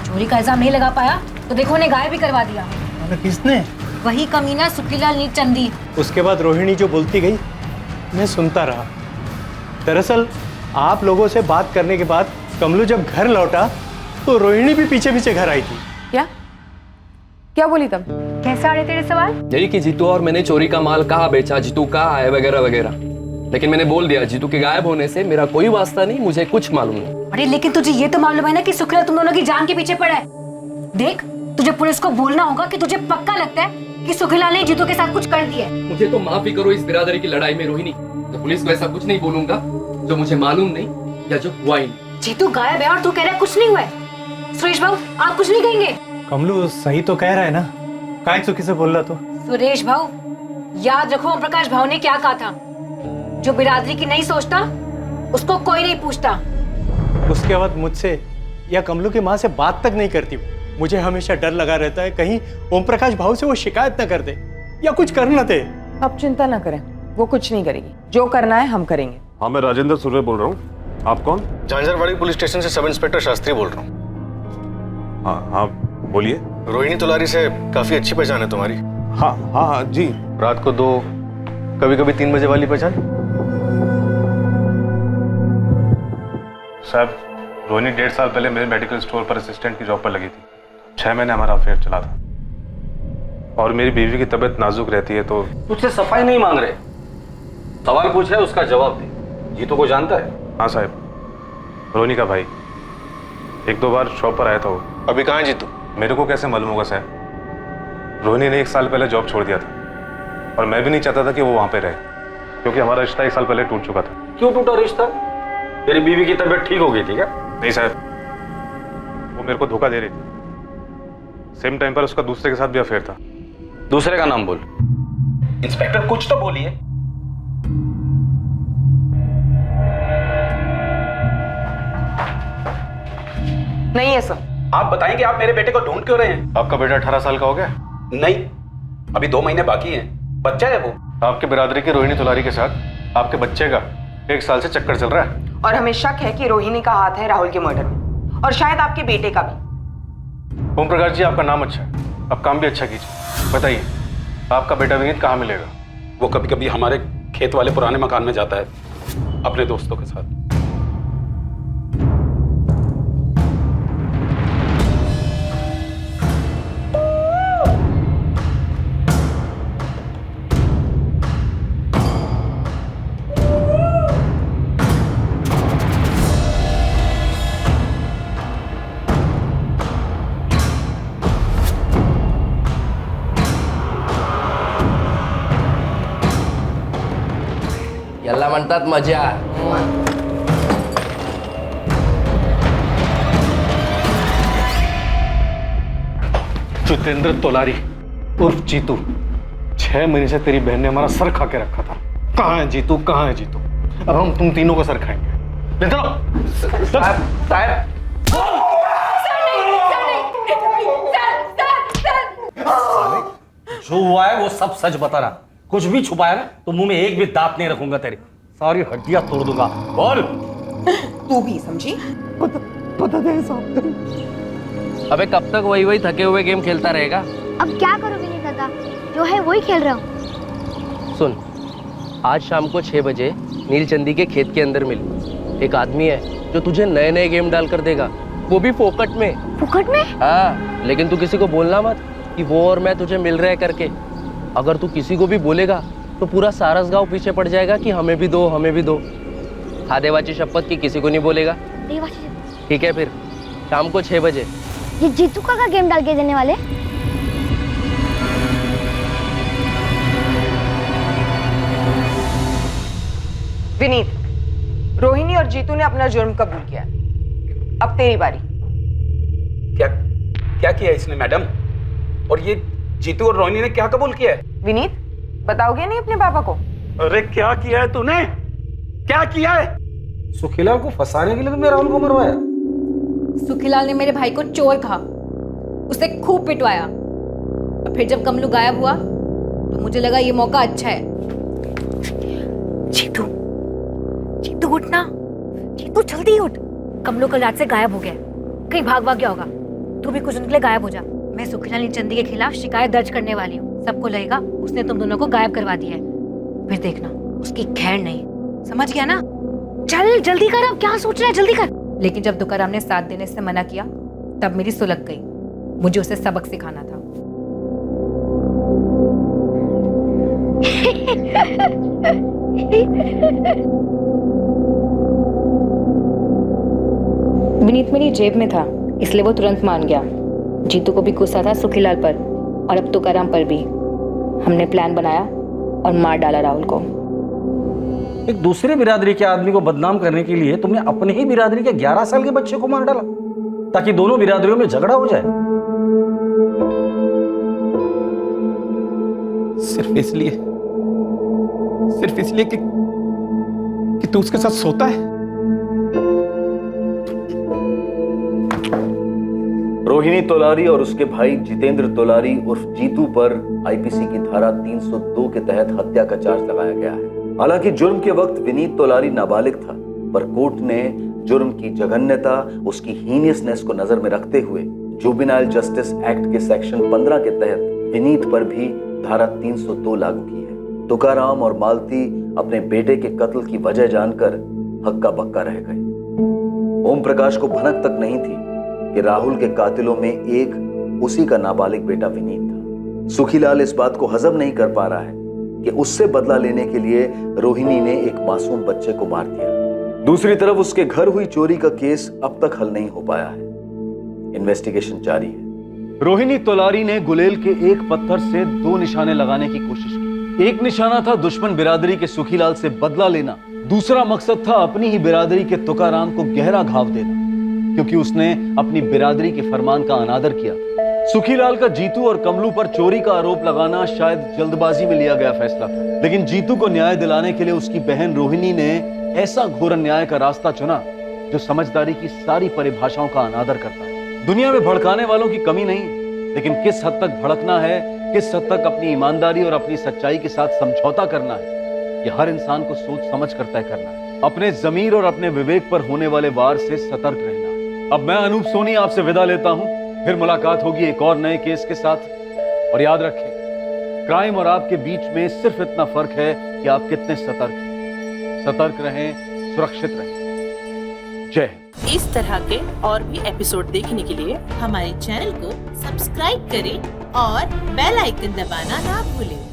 चोरी का इल्जाम नहीं लगा पाया तो देखो उन्हें गायब भी करवा दिया। किसने? वही कमीना सुखीलाल नीलचंदी। उसके बाद रोहिणी जो बोलती गई मैं सुनता रहा। दरअसल आप लोगों से बात करने के बाद कमलू जब घर लौटा तो रोहिणी भी पीछे पीछे घर आई थी। क्या बोली तब? कैसे आ रहे तेरे सवाल? यही कि जीतू और मैंने चोरी का माल कहाँ बेचा, जीतू कहाँ है, वगैरह वगैरह। लेकिन मैंने बोल दिया जीतू के गायब होने से मेरा कोई वास्ता नहीं, मुझे कुछ मालूम नहीं। अरे लेकिन तुझे ये तो मालूम है ना कि सुखीलाल तुम दोनों की जान के पीछे पड़ा है। देख, तुझे पुलिस को बोलना होगा कि तुझे पक्का लगता है कि सुखीलाल ने जीतू के साथ कुछ कर दिया है। मुझे तो माफी करो इस बिरादरी की लड़ाई में रोहिणी, तो पुलिस को ऐसा कुछ नहीं बोलूंगा जो मुझे मालूम नहीं या जो हुआ ही नहीं। जीतू गायब है और तू कह रहा है कुछ नहीं हुआ है। सुरेश भाऊ, आप कुछ नहीं कहेंगे? कमलू सही तो कह रहा है ना, काय चुकी से बोल रहा तो। सुरेश भाऊ, याद रखो ओम प्रकाश भाऊ ने क्या कहा था, जो बिरादरी की नहीं सोचता उसको कोई नहीं पूछता। उसके बाद मुझसे या कमलू की माँ से बात तक नहीं करती। मुझे हमेशा डर लगा रहता है कहीं ओम प्रकाश भाऊ से वो शिकायत न कर दे या कुछ कर न दे। अब चिंता न करें, वो कुछ नहीं करेगी, जो करना है हम करेंगे। हाँ, मैं राजेंद्र सुर्वे बोल रहा हूँ। आप कौन? झांझरवाड़ी पुलिस स्टेशन से सब इंस्पेक्टर शास्त्री बोल रहा हूँ। हाँ हाँ, बोलिए। रोहिणी तोलारी से काफी अच्छी पहचान है तुम्हारी। हाँ हाँ हाँ जी। रात को 2 कभी कभी 3 बजे वाली पहचान। साहब, रोहिणी 1.5 साल पहले मेरे मेडिकल स्टोर पर असिस्टेंट की जॉब पर लगी थी। 6 महीने हमारा अफेयर चला था और मेरी बीवी की तबीयत नाजुक रहती है तो। तुझसे सफाई नहीं मांग रहे, सवाल पूछे उसका जवाब दे। जीतू को जानता है? हाँ साहब, रोहिणी का भाई 1-2 बार शॉप पर आया था वो। अभी कहाँ है जीतू? मेरे को कैसे मालूम होगा साहब? रोहिणी ने 1 साल पहले जॉब छोड़ दिया था और मैं भी नहीं चाहता था कि वो वहाँ पे रहे, क्योंकि हमारा रिश्ता 1 साल पहले टूट चुका था। क्यों टूटा रिश्ता? तेरी बीवी की तबीयत ठीक हो गई थी क्या? नहीं साहब, वो मेरे को धोखा दे रही थी। सेम टाइम पर उसका दूसरे के साथ भी अफेयर था। दूसरे का नाम बोल। इंस्पेक्टर कुछ तो बोलिए। नहीं है सर। आप बताएंगे आप मेरे बेटे को ढूंढ क्यों रहे हैं? आपका बेटा 18 साल का हो गया? नहीं, अभी 2 महीने बाकी हैं। बच्चा है वो। आपके बिरादरी की रोहिणी तोलारी के साथ आपके बच्चे का 1 साल से चक्कर चल रहा है और हमें शक है कि रोहिणी का हाथ है राहुल के मर्डर में, और शायद आपके बेटे का भी। ओम प्रकाश जी, आपका नाम अच्छा है, अब काम भी अच्छा कीजिए। बताइए, आपका बेटा विनीत कहाँ मिलेगा? वो कभी कभी हमारे खेत वाले पुराने मकान में जाता है अपने दोस्तों के साथ। याला म्हणतात मजा। जितेंद्र तोलारी उर्फ जीतू, 6 महीने से तेरी बहन ने हमारा सर खा के रखा था। कहाँ है जीतू, कहाँ है जीतू? अब हम तुम तीनों का सर खाएंगे। ले चलो। साहब जो हुआ है वो सब सच बता रहा। कुछ भी छुपाया ना तो मुंह में एक भी दांत नहीं रखूंगा, तेरी सारी हड्डियां तोड़ दूंगा। बोल। तू भी समझी? पता नहीं साहब। अबे कब तक वही वही थके हुए गेम खेलता रहेगा? अब क्या करो विनीत दादा, जो है वही खेल रहा हूँ। सुन, आज शाम को 6 बजे नीलचंदी के खेत के अंदर मिल। एक आदमी है जो तुझे नए नए गेम डाल कर देगा, वो भी फोकट में। फोकट में? हाँ, लेकिन तू किसी को बोलना मत कि वो और मैं तुझे मिल रहे करके। अगर तू किसी को भी बोलेगा तो पूरा सारस गांव पीछे पड़ जाएगा कि हमें भी दो, हमें भी दो। हाँ, देवाची शपथ की किसी को नहीं बोलेगा। ठीक है, फिर शाम को 6 बजे। ये जीतू का गेम डाल के देने वाले? विनीत, रोहिणी और जीतू ने अपना जुर्म कबूल किया। अब तेरी बारी। क्या किया इसने मैडम? और ये जीतू और रोहिणी ने क्या कबूल किया है? विनीत, बताओगे नहीं अपने पापा को? अरे क्या किया है तूने? क्या किया है? सुखीलाल को फंसाने के लिए तुमने राहुल को मरवाया? सुखीलाल ने मेरे भाई को चोर कहा, उसे खूब पिटवाया। और फिर जब कमलू गायब हुआ तो मुझे लगा ये मौका अच्छा है। जीतू, जीतू उठ ना, जीतू जल्दी उठ। कमलू कल रात से गायब हो गया, कहीं भाग गया होगा। तू भी कुछ दिन के लिए गायब हो जा। मैं सुखीलाल नीलचंदी के खिलाफ शिकायत दर्ज करने वाली हूँ। सबको लगेगा उसने तुम दोनों को गायब करवा दिया है। फिर देखना उसकी खैर नहीं। समझ गया ना? चल जल्दी कर, अब क्या सोच रहा है, जल्दी कर। लेकिन जब तुकाराम ने साथ देने से मना किया तब मेरी सुलग गई। मुझे उसे सबक सिखाना था। विनीत मेरी जेब में था, इसलिए वो तुरंत मान गया। जीतू को भी गुस्सा था सुखीलाल पर और अब तुकाराम पर भी। हमने प्लान बनाया और मार डाला राहुल को। एक दूसरे बिरादरी के आदमी को बदनाम करने के लिए तुमने अपने ही बिरादरी के 11 साल के बच्चे को मार डाला ताकि दोनों बिरादरियों में झगड़ा हो जाए। सिर्फ इसलिए कि तू उसके साथ सोता है? रोहिणी तोलारी और उसके भाई जितेंद्र तोलारी उर्फ जीतू पर आईपीसी की धारा 302 के तहत हत्या का चार्ज लगाया गया है। हालांकि जुर्म के वक्त विनीत तोलारी नाबालिग था, पर कोर्ट ने जुर्म की जघन्यता, उसकी हीनियसनेस को नजर में रखते हुए जुवेनाइल जस्टिस एक्ट के सेक्शन 15 के तहत विनीत पर भी धारा 302 लागू की है। तुकाराम और मालती अपने बेटे के कत्ल की वजह जानकर हक्का बक्का रह गए। ओम प्रकाश को भनक तक नहीं थी कि राहुल के कातिलों में एक उसी का नाबालिग बेटा विनीत था। सुखीलाल इस बात को हजम नहीं कर पा रहा है कि उससे बदला लेने के लिए रोहिणी ने एक मासूम बच्चे को मार दिया। दूसरी तरफ उसके घर हुई चोरी का केस अब तक हल नहीं हो पाया है। इन्वेस्टिगेशन जारी है। रोहिणी तोलारी ने गुलेल के एक पत्थर से 2 निशाने लगाने की कोशिश की। एक निशाना था दुश्मन बिरादरी के सुखीलाल से बदला लेना, दूसरा मकसद था अपनी ही बिरादरी के तुकाराम को गहरा घाव देना, क्योंकि उसने अपनी बिरादरी के फरमान का अनादर किया। सुखीलाल का जीतू और कमलू पर चोरी का आरोप लगाना शायद जल्दबाजी में लिया गया फैसला था, लेकिन जीतू को न्याय दिलाने के लिए उसकी बहन रोहिणी ने ऐसा घोर अन्याय का रास्ता चुना जो समझदारी की सारी परिभाषाओं का अनादर करता है। दुनिया में भड़काने वालों की कमी नहीं, लेकिन किस हद तक भड़कना है, किस हद तक अपनी ईमानदारी और अपनी सच्चाई के साथ समझौता करना है, यह हर इंसान को सोच समझ कर तय करना है। अपने जमीर और अपने विवेक पर होने वाले वार से सतर्क रहना। अब मैं अनूप सोनी आपसे विदा लेता हूं, फिर मुलाकात होगी एक और नए केस के साथ। और याद रखें, क्राइम और आपके बीच में सिर्फ इतना फर्क है कि आप कितने सतर्क हैं। सतर्क रहें, सुरक्षित रहें। जय हिंद। इस तरह के और भी एपिसोड देखने के लिए हमारे चैनल को सब्सक्राइब करें और बेल आइकन दबाना ना भूलें।